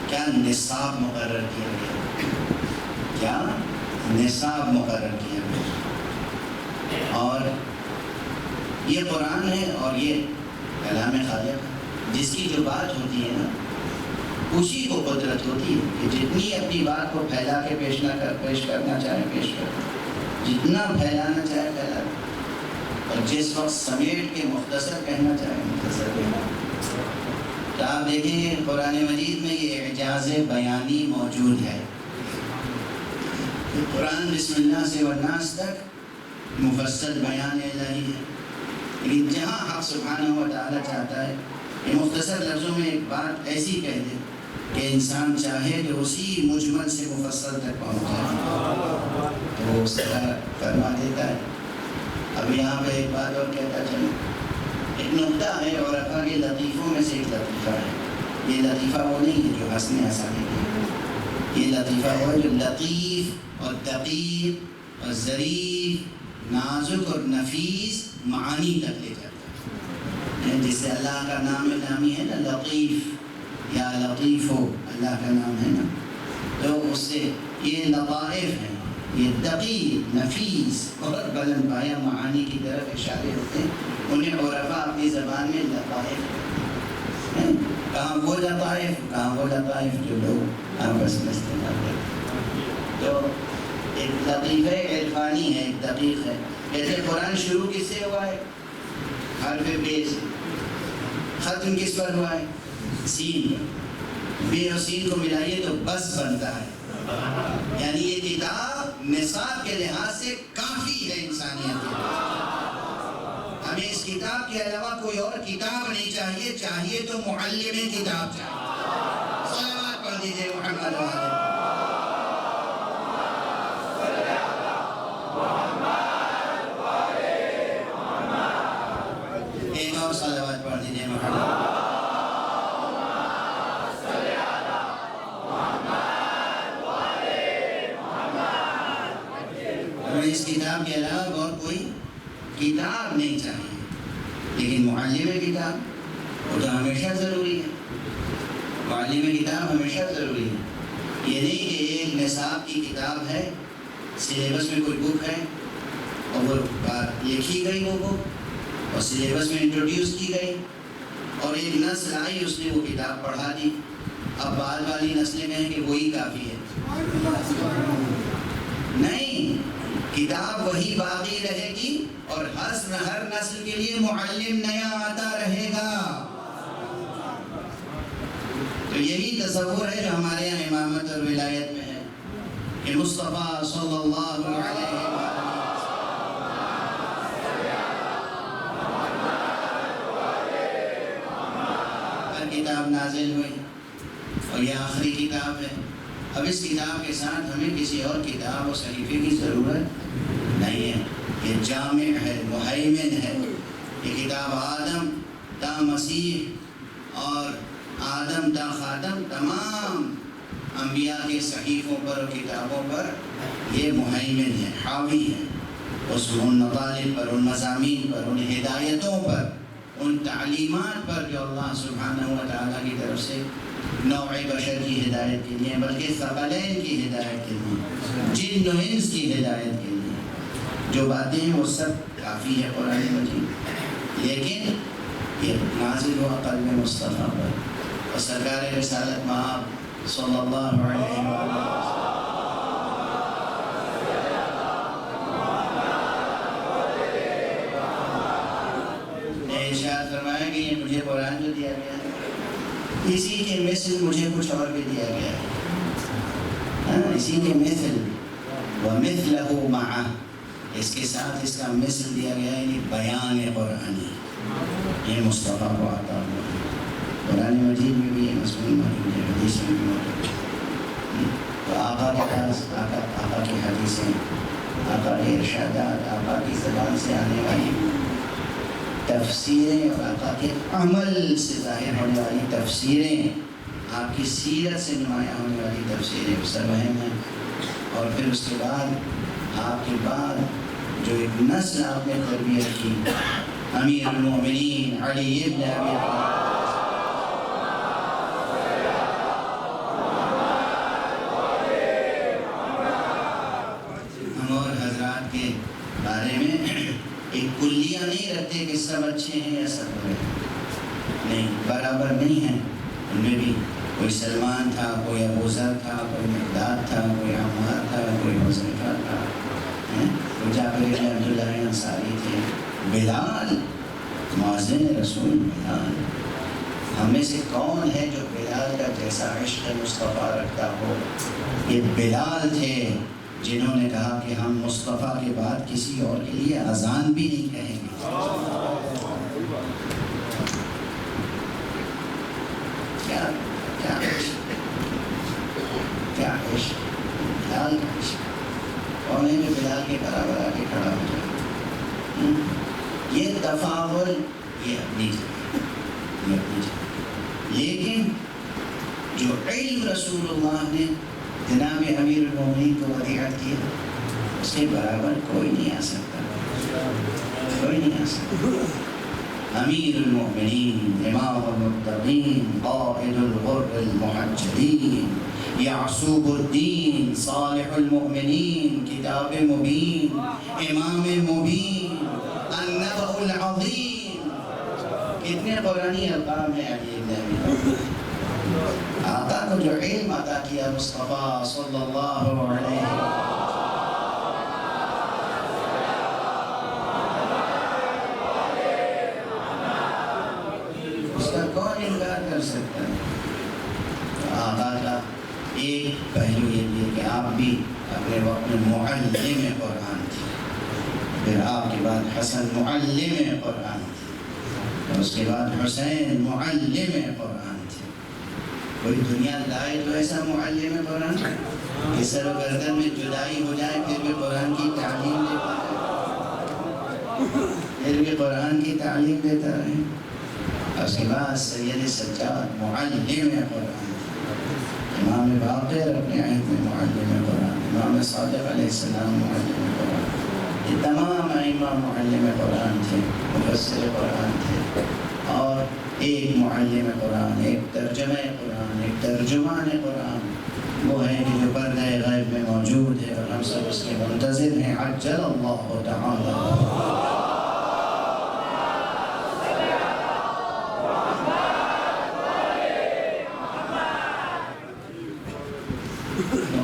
A: کیا نصاب مقرر کیا گیا، کیا نصاب مقرر کیا گیا. اور یہ قرآن ہے اور یہ کلام خالق، جس کی جو بات ہوتی ہے نا اسی کو قدرت ہوتی ہے کہ جتنی اپنی بات کو پھیلا کے پیش کرنا چاہے پیش کر، جتنا پھیلانا چاہے پھیلا، اور جس وقت سمیٹ کے مختصر کہنا چاہے مختصر کہنا. تو آپ دیکھیں گے قرآن مجید میں یہ اعجاز بیانی موجود ہے. قرآن بسم اللہ سے والناس تک مفصل بیان الہی ہے، لیکن جہاں حق سبحانہ و تعالیٰ چاہتا ہے کہ مختصر لفظوں میں ایک بات ایسی کہہ دے کہ انسان چاہے تو اسی مجمل سے مفصل تک پہنچ جائے تو وہ اس طرح فرما دیتا ہے. اب یہاں پہ ایک بات اور کہتا چلوں، ایک نقطہ ہے عرفا کے لطیفوں میں سے ایک لطیفہ ہے. یہ لطیفہ وہ نہیں ہے جو ہنسنے ہنسانے کے، یہ لطیفہ وہ جو لطیف اور دقیق اور ظریف، نازک اور نفیس معانی تک لے جاتا ہے. جس سے اللہ کا نام نامی ہے نا لطیف یا لطیف ہو، اللہ کا نام ہے نا، تو اس سے یہ لطائف ہیں، یہ دقیق نفیس اور بلند پایہ معانی کی طرف اشارے ہوتے ہیں. انہیں عرفا اپنی زبان میں لطائف ہیں. کہاں وہ لطائف جو لوگ آپس میں استعمال کرتے ہیں. تو ایک لطیفہ عرفانی ہے، ایک دقیق ہے. جیسے قرآن شروع کس سے ہوا ہے؟ حرف بے سے. ختم کس پر ہوا ہے؟ سین پر. بے اور سین کو ملائیے تو بس بنتا ہے. یعنی یہ کتاب نصاب کے لحاظ سے کافی ہے انسانیت کے لیے. ہمیں اس کتاب کے علاوہ کوئی اور کتاب نہیں چاہیے، چاہیے تو معلم کتاب چاہیے. صلوات پڑھ دیجیے محمد والے. ایک اور صلوات پڑھ دیجیے محمد. انہیں اس کتاب کے علاوہ اور کوئی کتاب نہیں چاہیے. لیکن معلم کتاب وہ تو ہمیشہ ضروری ہے. معلم کتاب ہمیشہ ضروری ہے. یہ نہیں کہ ایک نصاب کی کتاب ہے، سلیبس میں کوئی بک ہے اور وہ لکھی گئی وہ بک اور سلیبس میں انٹروڈیوس کی گئی اور ایک نسل آئی اس نے وہ کتاب پڑھا دی. اب بعد والی نسلیں کہیں کہ وہی کافی ہے. نہیں، کتاب وہی باقی رہے گی اور ہر نسل کے لیے معلم نیا آتا رہے گا. تو یہی تصور ہے جو ہمارے یہاں امامت اور ولایت میں ہے کہ مصطفیٰ صلی اللہ علیہ وسلم پر کتاب نازل ہوئی اور یہ آخری کتاب ہے. اب اس کتاب کے ساتھ ہمیں کسی اور کتاب و صحیفے کی ضرورت نہیں ہے. یہ جامع ہے، مہیمن ہے. یہ کتاب آدم تا مسیح اور آدم تا خاتم تمام انبیاء کے صحیفوں پر اور کتابوں پر یہ مہیمن ہے، حاوی ہے. اس ان مطالب پر، ان مضامین پر، ان ہدایتوں پر، ان تعلیمات پر جو اللہ سبحانہ و تعالیٰ کی طرف سے نوع بشر کی ہدایت کے لیے، بلکہ ثقلین کی ہدایت کے لیے، جن و انس کی ہدایت کے لیے جو باتیں ہیں وہ سب کافی ہے قرآن مجید. لیکن یہ نازل ہوا قلب مصطفیٰ پر اور سرکار رسالت مآب صلی اللہ علیہ وسلم نے ارشاد فرمایا کہ یہ مجھے قرآن جو دیا گیا ہے اسی کے مثل مجھے کچھ اور بھی دیا گیا ہے. اسی کے مثل وَمِثْلَهُ مَعَهُ، اس کے ساتھ اس کا مثل دیا گیا ہے، یعنی بیان قرآنی. یہ مصطفیٰ کو عطا ہوا ہے. قرآن مجید میں بھی یہ مضمون موجود ہے، حدیث میں بھی موجود ہے. تو آقا کے پاس آقا کی حدیثیں، آقا کے ارشادات، آقا کی زبان سے آنے والی تفسیریں اور آقا کے عمل سے ظاہر ہونے والی تفسیریں، آپ کی سیرت سے نمایاں ہونے والی تفسیریں سب اہم ہیں. اور پھر اس کے بعد آپ کے بعد جو ایک نسل آپ نے تربیت کی، امیر المؤمنین علی ابن ابی طالب، ہم اور حضرات کے بارے میں ایک کلیہ نہیں رکھتے کہ سب اچھے ہیں یا سب برے ہیں. نہیں، برابر نہیں ہیں. ان میں بھی کوئی سلمان تھا، کوئی ابو ذر تھا، کوئی مقداد تھا، کوئی عمار تھا، کوئی حذیفہ تھا، کوئی جابر بن عبداللہ انصاری تھے، بلال مؤذن رسول. بلال ہم میں سے کون ہے جو بلال کا جیسا عشق مصطفیٰ رکھتا ہو؟ یہ بلال تھے جنہوں نے کہا کہ ہم مصطفیٰ کے بعد کسی اور کے لیے اذان بھی نہیں کہیں گے. کیا عشق، بلال کا عشق. کون ہے جو بلال کے برابر آ کے کھڑا ہو جائے؟ یہ تفاضل، یہ اپنی جگہ، لیکن جو علم رسول اللہ نے جناب امیر المومنین کو ودیعت کیا، اس کے برابر کوئی نہیں آ سکتا، کوئی نہیں آ سکتا. امیر المؤمنین، امام المتقین، قائد الغر المحجلین، یعصوب الدین، صالح المؤمنین، کتاب مبین، امام مبین، النبأ العظیم. کتنے قرآنی القاب ہیں علی ابن ابی طالب. آقا کو جو علم عطا کیا مصطفیٰ صلی اللہ علیہ وسلم، اس کا کون انکار کر سکتا ہے؟ آقا کا ایک پہلو یہ بھی ہے کہ آپ بھی اپنے وقت میں معلم قرآن تھے. پھر آپ کے بعد حسن معلم قرآن تھے، اور اس کے بعد حسین معلم قرآن تھے. کوئی دنیا لائے تو ایسا معلم قرآن کہ سر و گردن میں جدائی ہو جائے پھر بھی قرآن کی تعلیم دیتا ہے، پھر بھی قرآن کی تعلیم دیتا رہے. اس کے بعد سید سجاد معلم قرآن، امام باقر اپنے عہد میں معلم قرآن، امام صادق علیہ السلام معلم قرآن، یہ تمام ائمہ معلم قرآن تھے، مفسر قرآن تھے، اور ایک معلم قرآن، ایک ترجمہ قرآن، ایک ترجمان قرآن وہ ہے کہ جو پردہ غیب میں موجود ہے اور ہم سب اس کے منتظر ہیں۔ عجل اللہ تعالی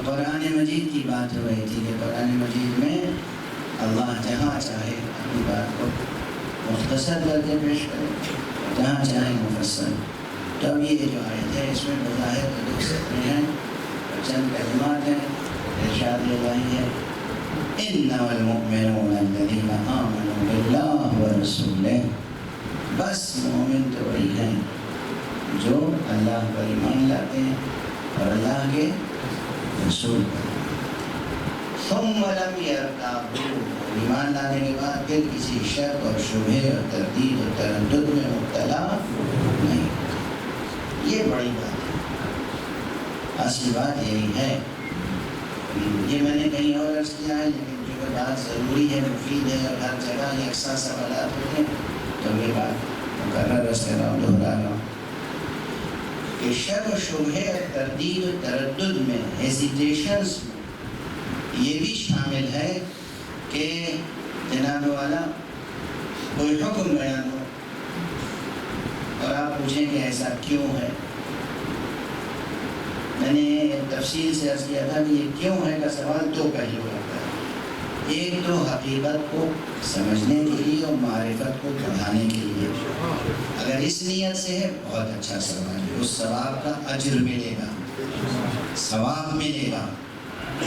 A: قرآن مجید کی بات ہو رہی تھی کہ قرآن مجید میں اللہ جہاں چاہے اپنی بات کو مختصر کر کے پیش کرے، جہاں چاہے مفصل۔ تو اب یہ جو آیت ہے اس میں بظاہر تو 2 سطریں ہیں، چند کلمات ہیں، ارشاد الہی ہے انما المؤمنون الذین آمنوا باللہ ورسولہ، بس مومن تو وہی ہیں جو اللہ پر ایمان لاتے ہیں اور اللہ کے رسول پر، ثم لم یرتابوا، ایمان لانے کے بعد پھر کسی شک اور شبہ اور تردید اور تردد میں مبتلا نہیں۔ یہ بڑی بات ہے، اصل بات یہی ہے۔ یہ میں نے کہیں اور عرض کیا ہے، لیکن جو بات ضروری ہے، مفید ہے اور ہر جگہ یکساں سوالات ہوتے ہیں، تو یہ بات مقرر رس کر رہا ہوں، دہرا رہا ہوں کہ شک و شبہ اور تردید و تردد میں، ہیزیٹیشنز میں یہ بھی شامل ہے کہ جناب والا کوئی حکم بیان ہو اور آپ پوچھیں کہ ایسا کیوں ہے۔ میں نے تفصیل سے عرض کیا تھا کہ یہ کیوں ہے کا سوال 2 پہلو رہتا ہے، ایک تو حقیقت کو سمجھنے کے لیے اور معرفت کو بڑھانے کے لیے، اگر اس نیت سے ہے بہت اچھا سوال ہے، اس ثواب کا اجر ملے گا، ثواب ملے گا۔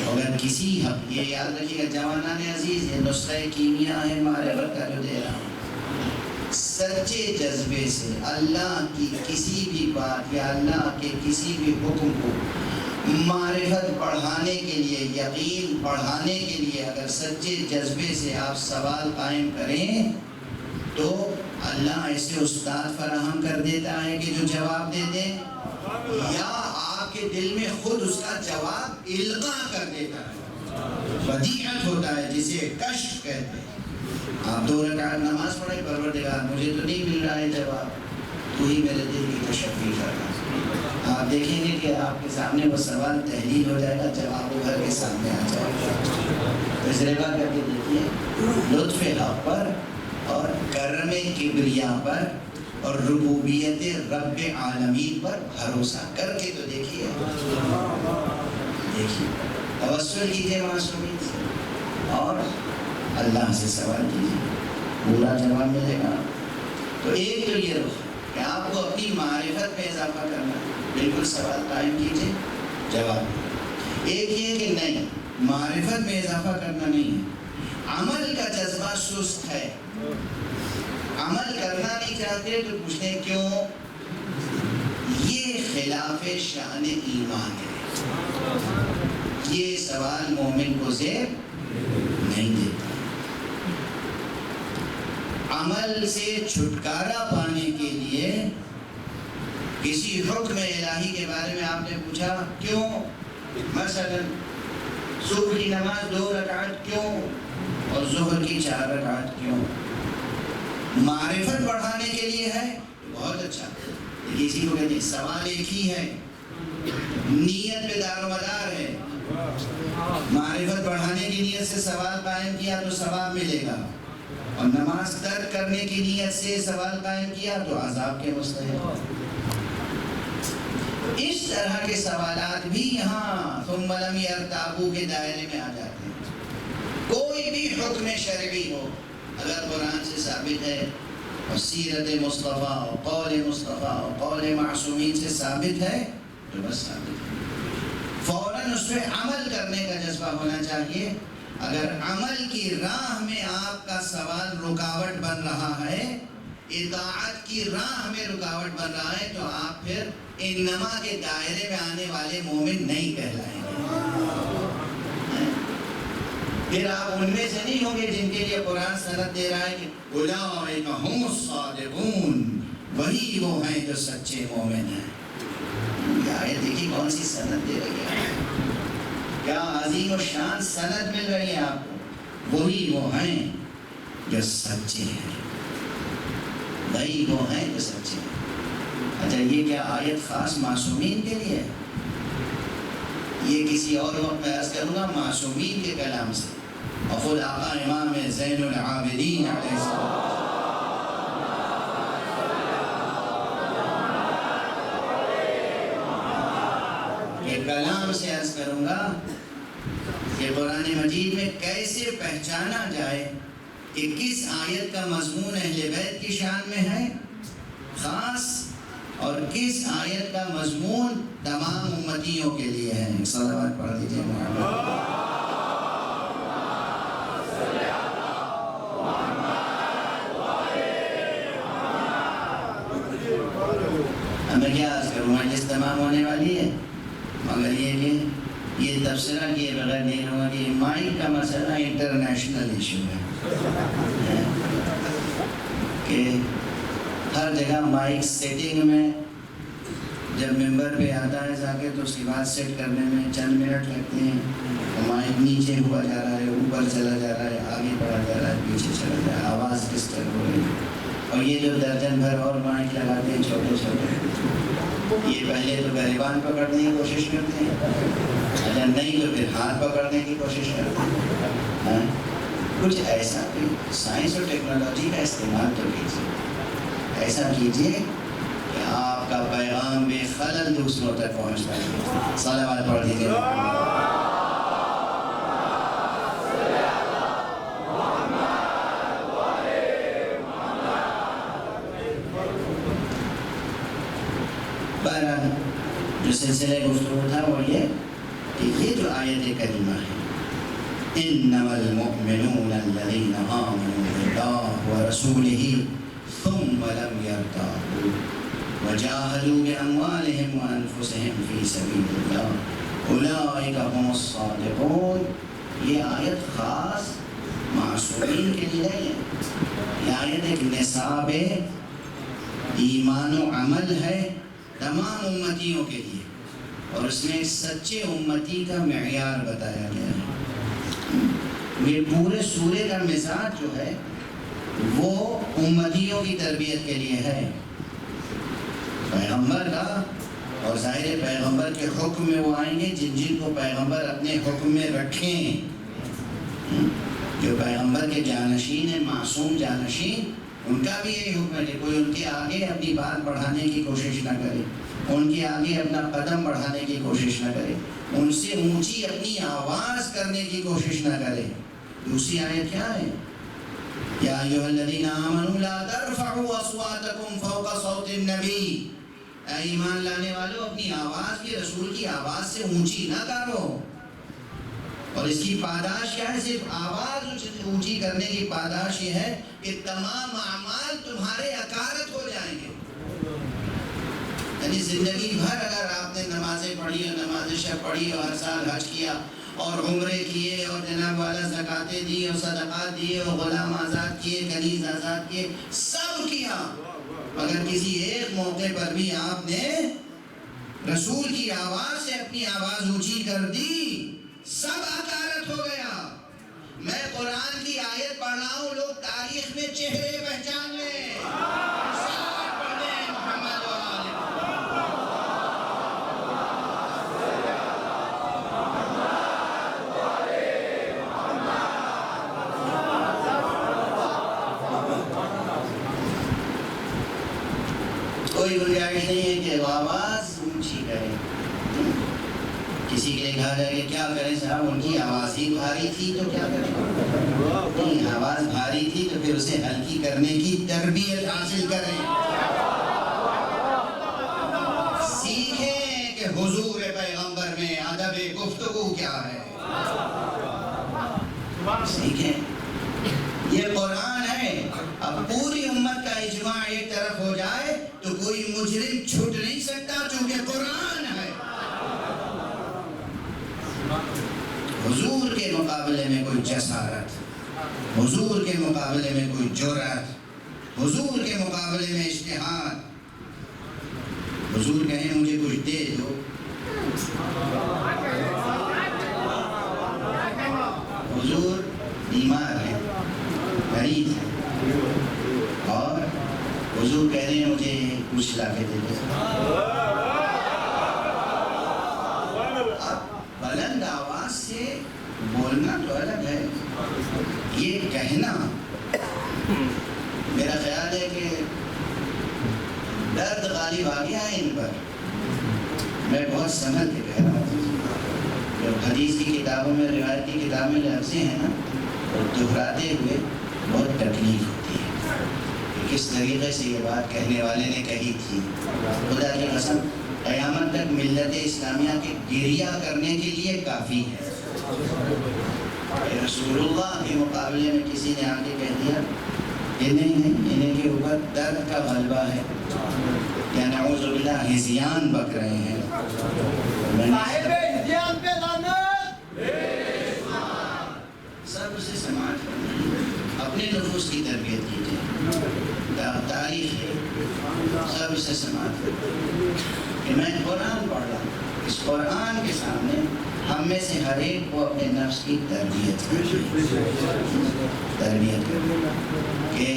A: اگر کسی حق، یہ یاد رکھیے گا جوانان عزیز، یہ نسخہ کیمیا ہے معرفت کا جو دے رہا ہوں، سچے جذبے سے اللہ کی کسی بھی بات یا اللہ کے کسی بھی حکم کو معرفت بڑھانے کے لیے، یقین بڑھانے کے لیے اگر سچے جذبے سے آپ سوال قائم کریں تو اللہ ایسے استاد فراہم کر دیتا ہے کہ جو جواب دے دیں، یا آپ کے دل میں خود اس کا جواب القاء کر دیتا ہے، بدیعت ہوتا ہے جسے کشف کہتے ہیں۔ آپ 2 رکعت نماز پڑھیں، پروردگار مجھے تو نہیں مل رہا ہے جواب، تو ہی میرے دل کی تشفی کرنا، آپ دیکھیں گے کہ آپ کے سامنے وہ سوال تحلیل ہو جائے گا، جواب ابھر کے سامنے آ جائے گا۔ تجربہ کر کے دیکھیے، لطف حق پر اور کرم کبریا پر اور ربوبیت رب عالمین پر بھروسہ کر کے تو دیکھیے، توسل کیجیے معصومین سے اور اللہ سے سوال کیجیے، پورا جواب ملے گا۔ تو ایک تو یہ رخ کہ آپ کو اپنی معرفت میں اضافہ کرنا ہے، بالکل سوال قائم کیجیے، جواب۔ ایک یہ کہ نہیں، معرفت میں اضافہ کرنا نہیں ہے، عمل کا جذبہ سست ہے، عمل کرنا نہیں چاہتے تو پوچھتے ہیں کیوں؟ یہ خلاف شان ایمان ہے، یہ سوال مومن کو زیب نہیں دیتا۔ عمل سے چھٹکارا پانے کے لیے کسی حکم الہی کے بارے میں آپ نے پوچھا کیوں؟ مثلا صبح کی نماز 2 رکعت کیوں اور ظہر کی 4 رکعت کیوں؟ معرفت بڑھانے کے لیے ہے، بہت اچھا، کسی کو کہتے ہیں سوال ایک ہی ہے، نیت پہ دار و مدار ہے، معرفت بڑھانے کی نیت سے سوال قائم کیا تو ثواب ملے گا، اور نماز ترک کرنے کی نیت سے سوال قائم کیا تو عذاب کے مستحق۔ اس طرح کے سوالات بھی یہاں ثم لم یرتابوا کے دائرے میں آ جاتے ہیں۔ کوئی بھی حکم شرعی ہو اگر قرآن سے ثابت ہے اور سیرت مصطفیٰ اور قول مصطفیٰ اور قول معصومین سے ثابت ہے تو بس ثابت ہے، فوراً اس پہ عمل کرنے کا جذبہ ہونا چاہیے۔ اگر عمل کی راہ میں آپ کا سوال رکاوٹ بن رہا ہے، اطاعت کی راہ میں رکاوٹ بن رہا ہے، تو آپ پھر انما کے دائرے میں آنے والے مومن نہیں کہلائیں گے، پھر آپ ان میں سے نہیں ہوں گے جن کے لیے قرآن سند دے رہا ہے کہ اولئک ھم الصادقون، وہی وہ ہیں جو سچے مومن ہیں۔ یہ آیت دیکھیے کون سی سند دے رہی ہے، کیا عظیم و شان سند مل رہی ہے آپ کو؟ وہی وہ ہیں جو سچے ہیں، وہی وہ ہیں جو سچے ہیں۔ اچھا یہ کیا آیت خاص معصومین کے لیے ہے؟ یہ کسی اور وقت میں عرض کروں گا معصومین کے کلام سے، اور خود آقا امام زین العابدین علیہ السلام کے کلام سے عرض کروں گا کہ قرآن مجید میں کیسے پہچانا جائے کہ کس آیت کا مضمون اہل بیت کی شان میں ہے خاص، اور کس آیت کا مضمون تمام امتیوں کے لیے ہے۔ صلوات پڑھ دیجیے محمد۔ میں کیا عرض کروں گا، جس تمام ہونے والی ہے، مگر یہ کہ یہ تبصرہ کیے بغیر نہیں ہوگا کہ مائک کا مسئلہ انٹرنیشنل ایشو ہے کہ ہر جگہ مائک سیٹنگ میں جب ممبر پہ آتا ہے جا کے تو اس کی بات سیٹ کرنے میں چند منٹ لگتے ہیں، مائک نیچے ہوا جا رہا ہے، اوپر چلا جا رہا ہے، آگے بڑھا جا رہا ہے، پیچھے چلا جا رہا ہے، آواز ڈسٹرب ہو رہی ہے۔ اور یہ جو درجن بھر اور مائک لگاتے ہیں چھوٹے چھوٹے، یہ پہلے تو گریبان پکڑنے کی کوشش کرتے ہیں، اگر نہیں تو پھر ہاتھ پکڑنے کی کوشش کرتے ہیں۔ کچھ ایسا بھی سائنس اور ٹیکنالوجی کا استعمال تو کیجیے، ایسا کیجیے کہ آپ کا پیغام بے خلل دوسروں تک پہنچتا ہے۔ صلوات پڑھ دیجیے۔ جو سلسلہ گفتگو تھا وہ یہ کہ یہ جو آیت کریمہ ہے انما المؤمنون الذین آمنوا باللہ ورسولہ ثم لم یرتابوا وجاہدوا باموالہم وانفسہم فی سبیل اللہ اولئک هم الصادقون، یہ آیت خاص معصومین کے لیے ہے۔ یہ آیت ایک نصاب ایمان و عمل ہے تمام امتیوں کے لیے، اور اس میں سچے امتی کا معیار بتایا گیا ہے۔ یہ پورے سورے کا مزاج جو ہے وہ امتیوں کی تربیت کے لیے ہے، پیغمبر کا، اور ظاہر پیغمبر کے حکم میں وہ آئیں گے جن جن کو پیغمبر اپنے حکم میں رکھیں، جو پیغمبر کے جانشین ہیں، معصوم جانشین، ان کا بھی یہی حکم ہے کہ کوئی ان کے آگے اپنی بات بڑھانے کی کوشش نہ کرے، ان کے آگے اپنا قدم بڑھانے کی کوشش نہ کرے، ان سے اونچی اپنی آواز کرنے کی کوشش نہ کرے۔ دوسری آیت کیا ہے؟ یا ایھا الذین آمنوا لا ترفعوا اصواتکم فوق صوت النبی، اے ایمان لانے والو اپنی آواز کی رسول کی آواز سے اونچی نہ کرو۔ اور اس کی پاداش کیا ہے؟ صرف آواز اونچی کرنے کی پاداش یہ ہے کہ تمام اعمال تمہارے اکارت ہو جائیں گے۔ یعنی زندگی بھر اگر آپ نے نمازیں پڑھی اور نماز شب پڑھی اور ہر سال حج کیا اور عمرے کیے اور جناب والا زکاتیں دی اور صدقات دیے اور غلام آزاد کیے، کنیز آزاد کیے، سب کیا، مگر کسی ایک موقع پر بھی آپ نے رسول کی آواز سے اپنی آواز اونچی کر دی، سب اکارت ہو گیا۔ میں قرآن کی آیت پڑھ رہا ہوں، لوگ تاریخ میں چہرے پہچان لیں۔ کوئی گنجائش نہیں ہے کہ وہ آواز اونچی کرے۔ کسی کے لیے کہا جائے کہ کیا کریں صاحب، ان کی آواز ہی بھاری تھی تو کیا کریں؟ آواز بھاری تھی تو پھر اسے ہلکی کرنے کی تربیت حاصل کریں، سیکھیں کہ حضور پیغمبر میں ادب گفتگو کیا ہے، سیکھیں۔ یہ قرآن ہے۔ اب پوری امت کا اجماع ایک طرف ہو جائے تو کوئی مجرم چھوٹ نہیں سکتا، چونکہ قرآن ہے۔ حضور کے مقابلے میں کوئی جسارت، حضور کے مقابلے میں کوئی جرأت، حضور کے مقابلے میں اجتہاد۔ حضور کہیں مجھے کچھ دے دو، حضور بیمار ہیں، مریض ہیں، اور حضور کہہ رہے ہیں مجھے کچھ لا کے دے دو۔ اب بلند آواز سے بولنا تو الگ ہے، یہ کہنا میرا خیال ہے کہ درد غالب آ گیا ہے ان پر۔ میں بہت سنبھل کے کہہ رہا ہوں، جو حدیث کی کتابوں میں، روایتی کتابوں میں لفظیں ہیں نا، وہ دہراتے ہوئے بہت تکلیف ہوتی ہے کہ کس طریقے سے یہ بات کہنے والے نے کہی تھی۔ خدا کی قسم قیامت تک ملت اسلامیہ کے گریہ کرنے کے لیے کافی ہے کہ رسول اللہ کے مقابلے میں کسی نے آ کے کہہ دیا کہ نہیں، انہیں کے اوپر درد کا غلبہ ہے، یا نعوذ باللہ ہذیان بک رہے ہیں۔ سب سے سماعت کرنا، اپنے نفوس کی تربیت کیجیے، تاریخ ہے، سب سے سماعت کرنا کہ میں قرآن پڑھ رہا ہوں، اس قرآن کے سامنے ہم میں سے ہر ایک کو اپنے نفس کی تربیت کرنا کہ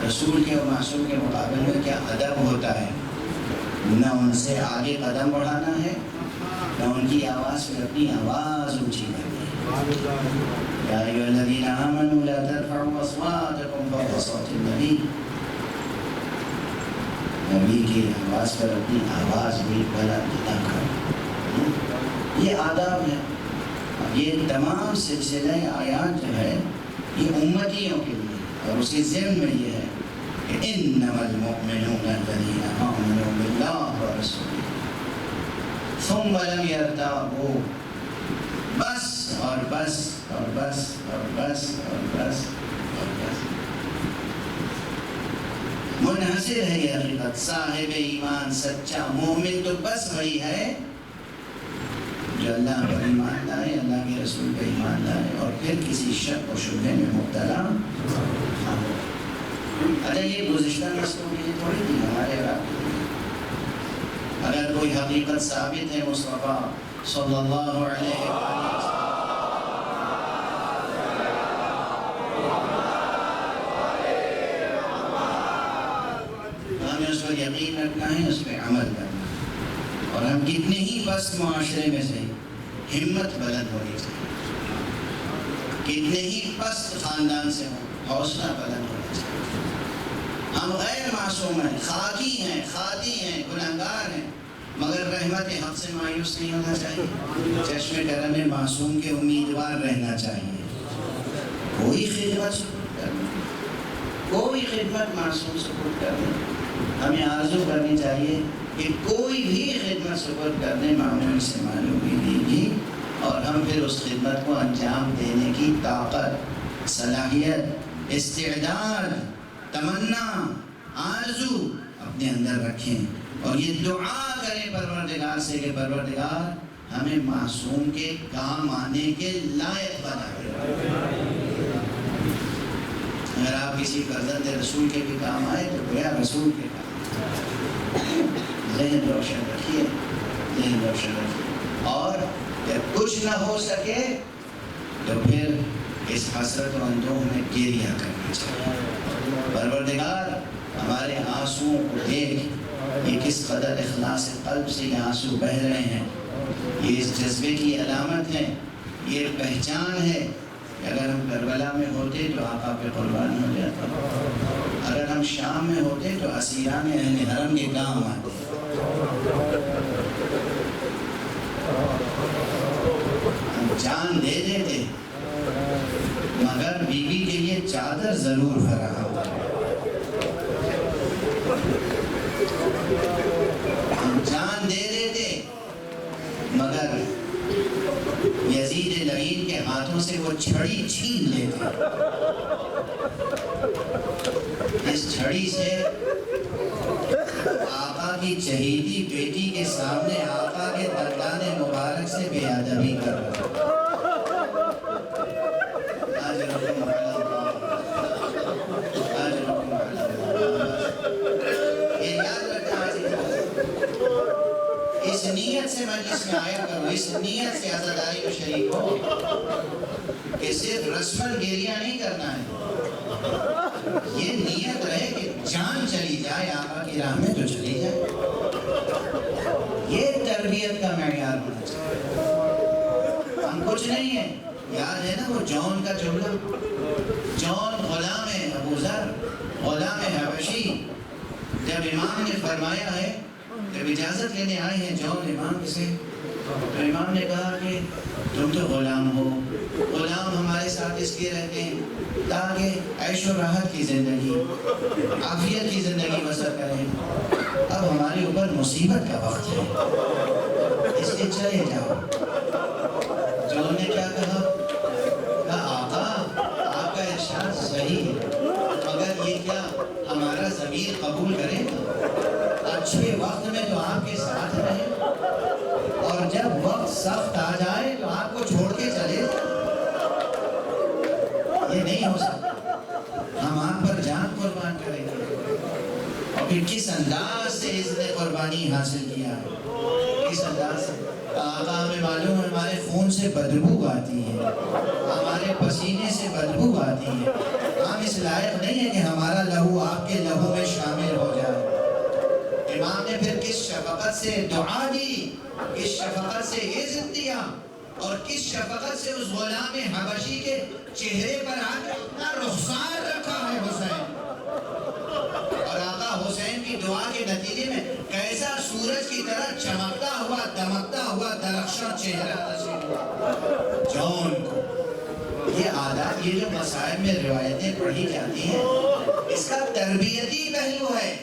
A: رسول کے اور معصوم کے مقابلے میں کیا ادب ہوتا ہے، نہ ان سے آگے قدم بڑھانا ہے، نہ ان کی آواز پہ اپنی آواز اونچی کرنی ہے۔ یا ایھا الذین آمنوا لا ترفعوا اصواتکم فوق صوت النبی، نبی کی آواز پر اپنی آواز بھی بلند نہ کرو۔ یہ آداب ہے۔ یہ تمام سلسلہ آیات جو ہے یہ امتیوں کے لیے، اور اس کے ضمن میں یہ ہے کہ انما المؤمنون الذین آمنوا باللہ ورسولہ ثم لم یرتابوا، بس اور بس اور بس اور بس اور بس اور بس۔ منحصر ہے یہ حقیقت، صاحب ایمان سچا مومن تو بس وہی ہے جو اللہ پر ایمان لائے، اللہ کے رسول پر ایمان لائے، اور پھر کسی شک و شبہ میں مبتلا نہ ہو۔ اچھا یہ گزشتہ نسلوں کے لیے تھوڑی تھی، ہمارے اور آپ کے لیے۔ اگر کوئی حقیقت ثابت ہے مصطفیٰ صلی اللہ علیہ وسلم، ہمیں اس پر یقین رکھنا ہے، اس پہ عمل کرنا ہے، اور ہم کتنے ہی پست معاشرے میں سے ہمت بلند ہونی چاہیے، کتنے ہی پست خاندان سے ہوں حوصلہ بلند ہونا چاہیے۔ ہم غیر معصوم ہیں، خاکی ہیں، خاطی ہیں، گنہگار ہیں، مگر رحمت حق سے مایوس نہیں ہونا چاہیے، چشم کرم معصوم کے امیدوار رہنا چاہیے۔ کوئی خدمت سپرد کرنا، کوئی خدمت معصوم سپرد کرنا، ہمیں آرزو کرنی چاہیے کہ کوئی بھی خدمت سپرد کرنے معمول سے معلوم نہیں گی، اور ہم پھر اس خدمت کو انجام دینے کی طاقت، صلاحیت، استعداد، تمنا، آرزو اپنے اندر رکھیں، اور یہ دعا کریں پروردگار سے کہ پروردگار ہمیں معصوم کے کام آنے کے لائق بنا دے۔ اگر آپ کسی فرزند رسول کے بھی کام آئے تو گویا رسول کے کام، ذہن روشن رکھیے، ذہن روشن رکھیے، اور جب کچھ نہ ہو سکے تو پھر اس حسرت و اندوہ میں گریہ کرنا چاہیے۔ پروردگار ہمارے آنسوؤں کو دیکھ، یہ کس قدر اخلاص قلب سے یہ آنسو بہہ رہے ہیں، یہ اس جذبے کی علامت ہے، یہ پہچان ہے کہ اگر ہم کربلا میں ہوتے تو آقا پہ قربان ہو جاتا، اگر ہم شام میں ہوتے تو اسیران اہل حرم کے کام آتے، ہم جان دے دیتے مگر بیوی کے لیے چادر ضرور فراہم کریں، ہم جان دے دیتے مگر یزید لعین کے ہاتھوں سے وہ چھڑی چھین لیتے، اس چھڑی سے آقا کی چہیتی بیٹی کے سامنے آقا کے دندان مبارک سے بے ادبی کر رہا ہے۔ اس نیت سے مجلس میں آیا کرو، اس نیت سے عزاداری و شریک ہو کہ صرف رسمن گریہ نہیں کرنا ہے، یہ نیت رہے کہ جان چلی جائے آقا کی راہ میں تو چلی جائے۔ یہ تربیت کا معیار ہونا چاہیے۔ ہم کچھ نہیں ہیں، یاد ہے نا وہ جون کا جملہ، جون غلام ابو ذر، غلام حبشی، جب امام نے فرمایا ہے، جب اجازت لینے آئے ہیں جون امام سے، تو امام نے کہا کہ تم تو غلام ہو، غلام ہمارے ساتھ اس لیے رہتے ہیں تاکہ عیش و راحت کی زندگی، عافیت کی زندگی بسر کریں، اب ہمارے اوپر مصیبت کا وقت ہے، اس لیے چلے جاؤ۔ جون نے کیا کہا آقا آپ کا ارشاد صحیح ہے، مگر یہ کیا ہمارا ضمیر قبول کرے گا؟ اچھے وقت میں تو آپ کے ساتھ رہے، اور جب وقت سخت آ جائے تو آپ کو چھوڑ کے چلے جائیں، یہ نہیں ہو سکتا۔ ہم آپ پر جان قربان کریں گے، اور پھر کس انداز سے اس نے قربانی حاصل کیا ہے، کس انداز سے۔ آقا ہمیں معلوم ہے ہمارے خون سے بدبو آتی ہے، ہمارے پسینے سے بدبو آتی ہے، ہم اس لائق نہیں ہے کہ ہمارا لہو آپ کے لہو میں شامل ہو جائے۔ امام نے پھر کس شفقت سے دعا دی، کس شفقت سے عزت دیا، اور کس شفقت سے اس غلام حبشی کے چہرے پر آ کے اپنا رخسار رکھا ہے حسین، اور آقا حسین کی دعا کے نتیجے میں کیسا سورج کی طرح چمکتا ہوا دمکتا ہوا درخشاں چہرہ نصیب ہوا جون کو۔ یہ عادات، یہ جو مصائب میں روایتیں پڑھی جاتی ہیں، اس کا تربیتی پہلو ہے۔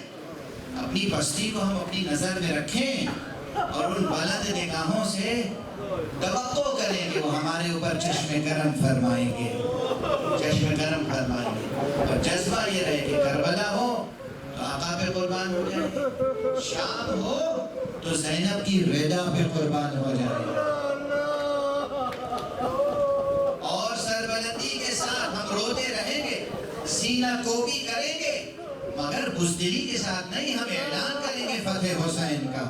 A: اپنی بستی کو ہم اپنی نظر میں رکھیں اور ان بلند نگاہوں سے توقع کریں کہ وہ ہمارے اوپر چشم کرم فرمائیں گے، چشم کرم فرمائیں گے، اور جذبہ یہ رہے کہ کربلا ہو تو آقا پہ قربان ہو جائے، شام ہو تو زینب کی رضا پہ قربان ہو جائے، اور سربلندی کے ساتھ ہم روتے رہیں گے، سینہ کوبی کریں گے، مگر بزدلی کے ساتھ نہیں، ہم اعلان کریں گے فتح حسین کا۔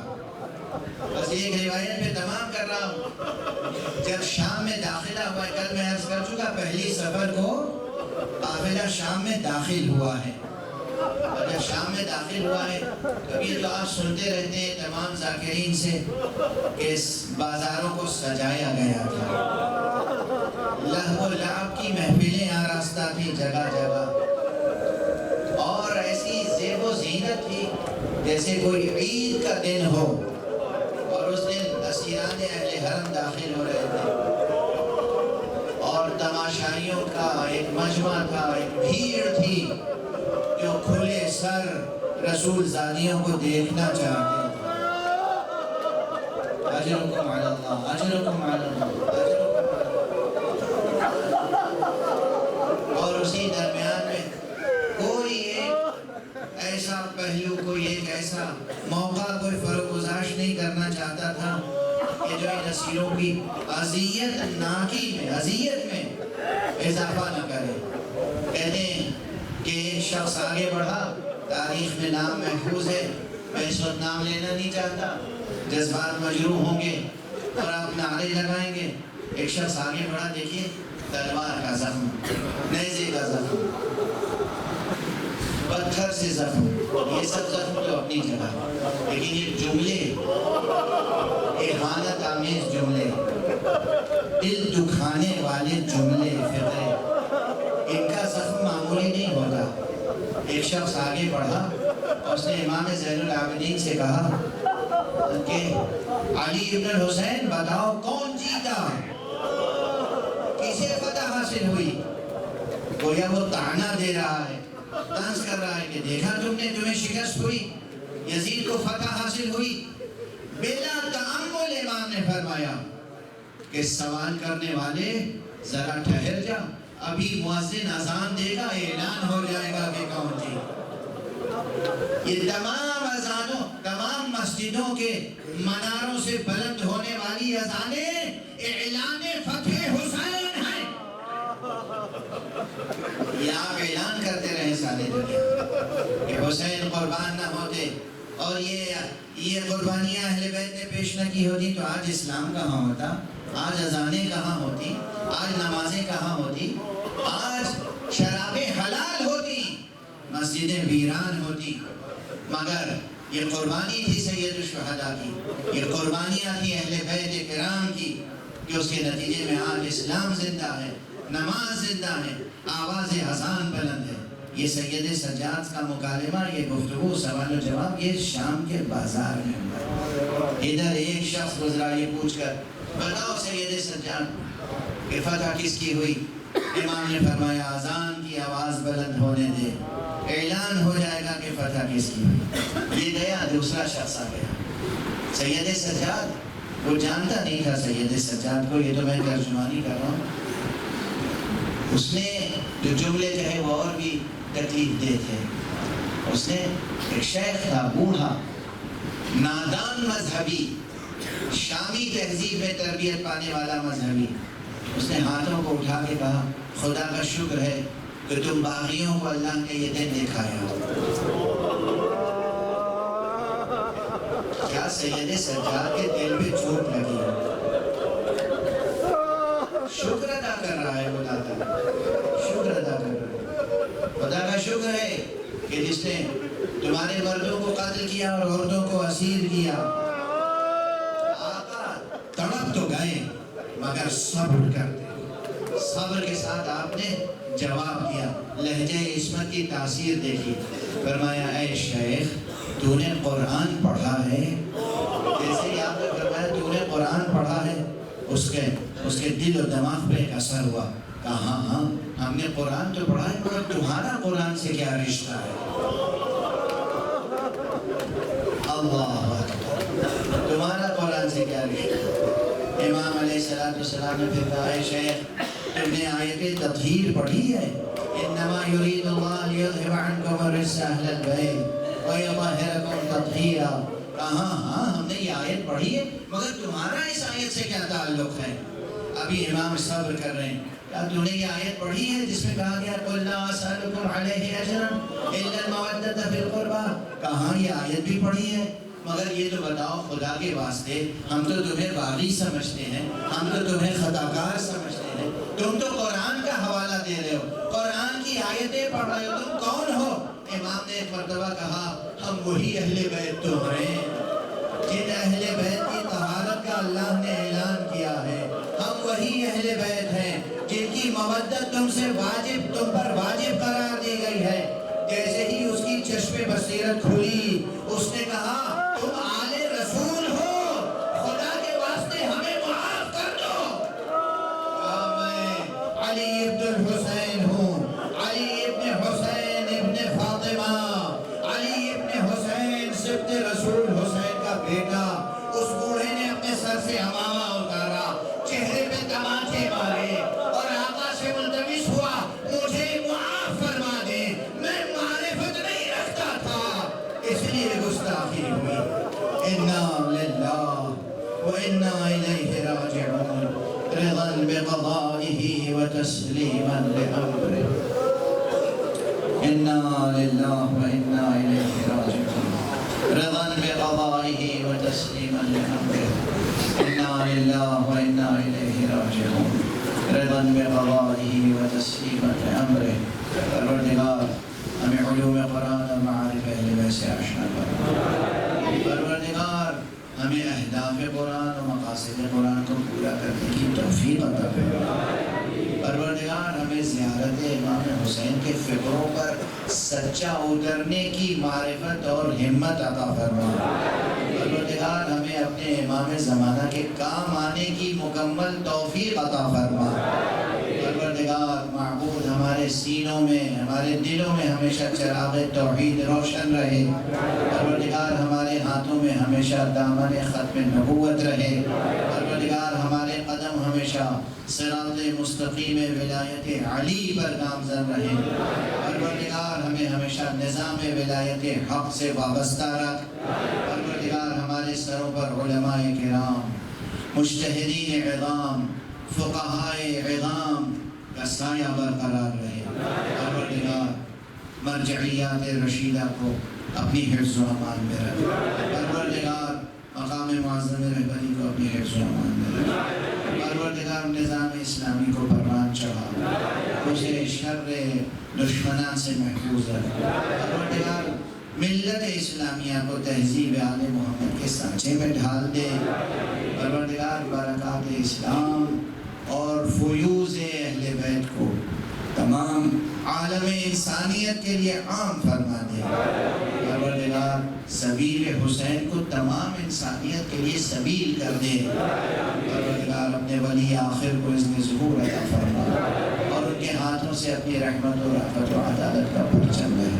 A: بس ایک روایت پہ تمام کر رہا ہوں، جب شام میں داخلہ ہوا ہے، کل میں عرض کر چکا پہلی سفر کو قافلہ شام میں داخل ہوا ہے، اور جب شام میں داخل ہوا ہے کبھی تو آپ سنتے رہتے ہیں تمام ذاکرین سے کہ اس بازاروں کو سجایا گیا تھا، لہو و لعب کی محفلیں آراستہ تھی جگہ جگہ، اور ایسی زیب و زینت تھی جیسے کوئی عید کا دن ہو، اور اس دن اسیران اہل حرم داخل ہو رہے تھے، اور تماشائیوں کا ایک مجمع تھا، ایک بھیڑ تھی جو کھلے سر رسول زادیوں کو دیکھنا چاہتے تھے۔ اجرکم علی اللہ، اجرکم علی اللہ، اور اسی درمیان میں کوئی ایک ایسا پہلو، کوئی ایک ایسا موقع کوئی فروگزاش نہیں کرنا چاہتا تھا کہ جو ان اسیروں کی اذیت ناکی میں، اذیت میں اضافہ نہ کرے۔ کہتے ہیں کہ ایک شخص آگے بڑھا، تاریخ میں نام محفوظ ہے، میں اس وقت نام لینا نہیں چاہتا، جذبات مجروح ہوں گے اور آپ نعرے لگائیں گے۔ ایک شخص آگے بڑھا، دیکھیے تلوار کا زخم، نیزے کا زخم، پتھر سے زخم، یہ سب زخم تو اپنی جگہ، لیکن یہ جملے، اہانت آمیز جملے، دل دکھانے والے جملے، فقرے، ان کا زخم معمولی نہیں ہوتا۔ ایک شخص آگے بڑھا اور اس نے امام زین العابدین سے کہا کہ علی ابن الحسین بتاؤ کون جیتا، کسے فتح حاصل ہوئی؟ گویا وہ طعنہ دے رہا ہے، طنز کر رہا ہے کہ دیکھا تم نے، تمہیں شکست ہوئی، یزید کو فتح حاصل ہوئی۔ بلا تأمل امام نے فرمایا کہ سوال کرنے والے ذرا ٹھہر جا، ابھی مؤذن اذان دے گا، اعلان ہو جائے گا کہ کون جی۔ یہ تمام اذانوں، تمام مسجدوں کے مناروں سے بلند ہونے والی اذانیں اعلان فتح حسین ہیں۔ یہ آپ اعلان کرتے رہے سارے دنیا کہ حسین قربان نہ ہوتے، اور یہ قربانیاں اہل بیت نے پیش نہ کی ہوتی تو آج اسلام کہاں ہوتا؟ آج اذانیں کہاں ہوتی، آج نمازیں کہاں ہوتی، آج شرابیں حلال ہوتی، مسجدیں ویران ہوتی، مگر یہ قربانی تھی سید الشہداء کی، یہ قربانیاں تھی اہل بیت کرام کی، کہ اس کے نتیجے میں آج اسلام زندہ ہے، نماز زندہ ہے، آواز اذان بلند ہے۔ یہ سید سجاد کا مکالمہ، یہ گفتگو، سوال و جواب، یہ شام کے بازار میں ہوا۔ ادھر ایک شخص گزرا یہ پوچھ کر، بتاؤ سید سجاد کہ فتح کس کی ہوئی؟ امام نے فرمایا اذان کی آواز بلند ہونے دے، اعلان ہو جائے گا کہ فتح کس کی ہوئی۔ یہ گیا، دوسرا شخص آ گیا، سید سجاد، وہ جانتا نہیں تھا سید سجاد کو، یہ تو میں ترجمانی کر رہا ہوں۔ اس نے جو جملے کہے وہ اور بھی تکلیف دہ تھے۔ اس نے ایک شیخ تھا، بوڑھا، نادان مذہبی، شامی تہذیب میں تربیت پانے والا مذہبی، اس نے ہاتھوں کو اٹھا کے کہا خدا کا شکر ہے کہ تم باغیوں کو اللہ نے یہ دن دکھایا۔ کیا سید سجاد کے دل پہ چوٹ لگی؟ شکر ادا کر رہا ہے خدا کا، شکر ادا کر رہا ہے، خدا کا شکر ہے کہ جس نے تمہارے مردوں کو قتل کیا اور عورتوں کو اسیر کیا۔ آقا تڑپ تو گئے مگر صبر کرتے، صبر کے ساتھ آپ نے جواب دیا۔ لہجہ عصمت کی تاثیر دیکھی، فرمایا اے شیخ تو نے قرآن پڑھا ہے؟ جیسے ہی آپ نے فرمایا تو نے قرآن پڑھا ہے، اس کے دل و دماغ پہ ایک اثر ہوا۔ کہا ہاں ہاں ہم نے قرآن تو پڑھا ہے، مگر تمہارا قرآن سے کیا رشتہ ہے؟ اللہ اکبر، تمہارا قرآن سے کیا رشتہ؟ امام علیہ السلام نے پھر کہا اے شیخ تم نے آیت تطہیر پڑھی ہے؟ انما یرید اللہ لیذھب عنکم الرجس اہل البیت ویطہرکم تطہیرا۔ کہا ہاں ہم نے یہ آیت پڑھی ہے، مگر تمہارا اس آیت سے کیا تعلق ہے؟ ابھی امام صبر کر رہے ہیں۔ کیا تو نے یہ آیت پڑھی ہے جس میں کہا گیا قُلْ لَا أَسْأَلُكُمْ عَلَيْهِ أَجْرًا إِلَّا الْمَوَدَّةَ فِي الْقُرْبَى؟ کہاں یہ آیت بھی پڑھی ہے، مگر یہ تو بتاؤ خدا کے واسطے، ہم تو تمہیں باغی سمجھتے ہیں، ہم تو تمہیں خطاکار سمجھتے ہیں، تم تو قرآن کا حوالہ دے رہے ہو، قرآن کی آیتیں پڑھ رہے ہو، تم کون ہو؟ امام نے ایک مرتبہ کہا ہم وہی اہل بیت تو ہیں جن اہل بیت کی طہارت کا اللہ نے اعلان کیا ہے، ہم وہی اہل بیت ہیں جن کی مودت تم پر واجب قرار دی گئی ہے۔ جیسے ہی اس کی چشم بصیرت کھلی، اس نے کہا تم آل رسول ہو، خدا کے واسطے ہمیں معاف کر دو۔ میں علی ابن الحسین ہوں، علی ابن حسین ابن فاطمہ، علی ابن حسین سبط رسول حسین کا بیٹا۔ اس بوڑھے نے اپنے سر سے عمامہ اتارا، چہرے پہ تماچے مارے اور آقا سے ملتمس ہوا مجھے معاف فرما دے، میں معرفت نہیں رکھتا تھا، اس لیے گستاخی ہوئی۔ انا للہ وانا الیہ راجعون، رضا بقضائہ وتسلیما لامرہ۔ انا للہ وانا الیہ راجعون، رضا بقضائہ وتسلیما لامرہ۔ انا للہ وانا الیہ راجعون، رضا بقضائہ وتسلیما لامرہ۔ پروردگار ہمیں علوم قرآن اور معارف اہل بیت سے آشنا کرنا، پروردگار ہمیں اہداف قرآن اور مقاصد قرآن کو پورا کرنے کی توفیق عطا فرما، پروردگار ہمیں زیارت امام حسین کے فکروں پر سچا اترنے کی معرفت اور ہمت عطا فرما، پروردگار ہمیں اپنے امام زمانہ کے کام آنے کی مکمل توفیق عطا فرما، پروردگار معبود ہمارے سینوں میں، ہمارے دلوں میں ہمیشہ چراغ توحید روشن رہے، پروردگار ہمارے ہاتھوں میں ہمیشہ دامن ختم نبوت رہے، پروردگار ہمارے قدم ہمیشہ صراط مستقیم ولایت علی پر گامزن رہے، پروردگار ہمیں ہمیشہ نظام ولایت حق سے وابستہ رکھ، پروردگار ہمارے سروں پر علماء کرام، مجتہدین عظام، فقہائے عظام کا سایہ برقرار رہے، پروردگار مرجعیات رشیدہ کو اپنی حفظ و امان میں رکھ، پروردگار مقام معظم رہبری کو اپنی حفظ و امان میں رکھ۔ پروردگار نظام اسلامی کو پروان چڑھا، اسے شر دشمنان سے محفوظ رکھ۔ پروردگار ملت اسلامیہ کو تہذیب آل محمد کے سانچے میں ڈھال دے۔ پروردگار برکات اسلام اور فیوز اہل بیت کو تمام عالم انسانیت کے لیے عام فرما دے۔ پروردگار سبیل حسین کو تمام انسانیت کے لیے سبیل کر دے۔ پروردگار اپنے ولی آخر کو اذن ظہور عطا فرما اور ان کے ہاتھوں سے اپنی رحمت و رحمت و عدالت کا پرچم لہرائے۔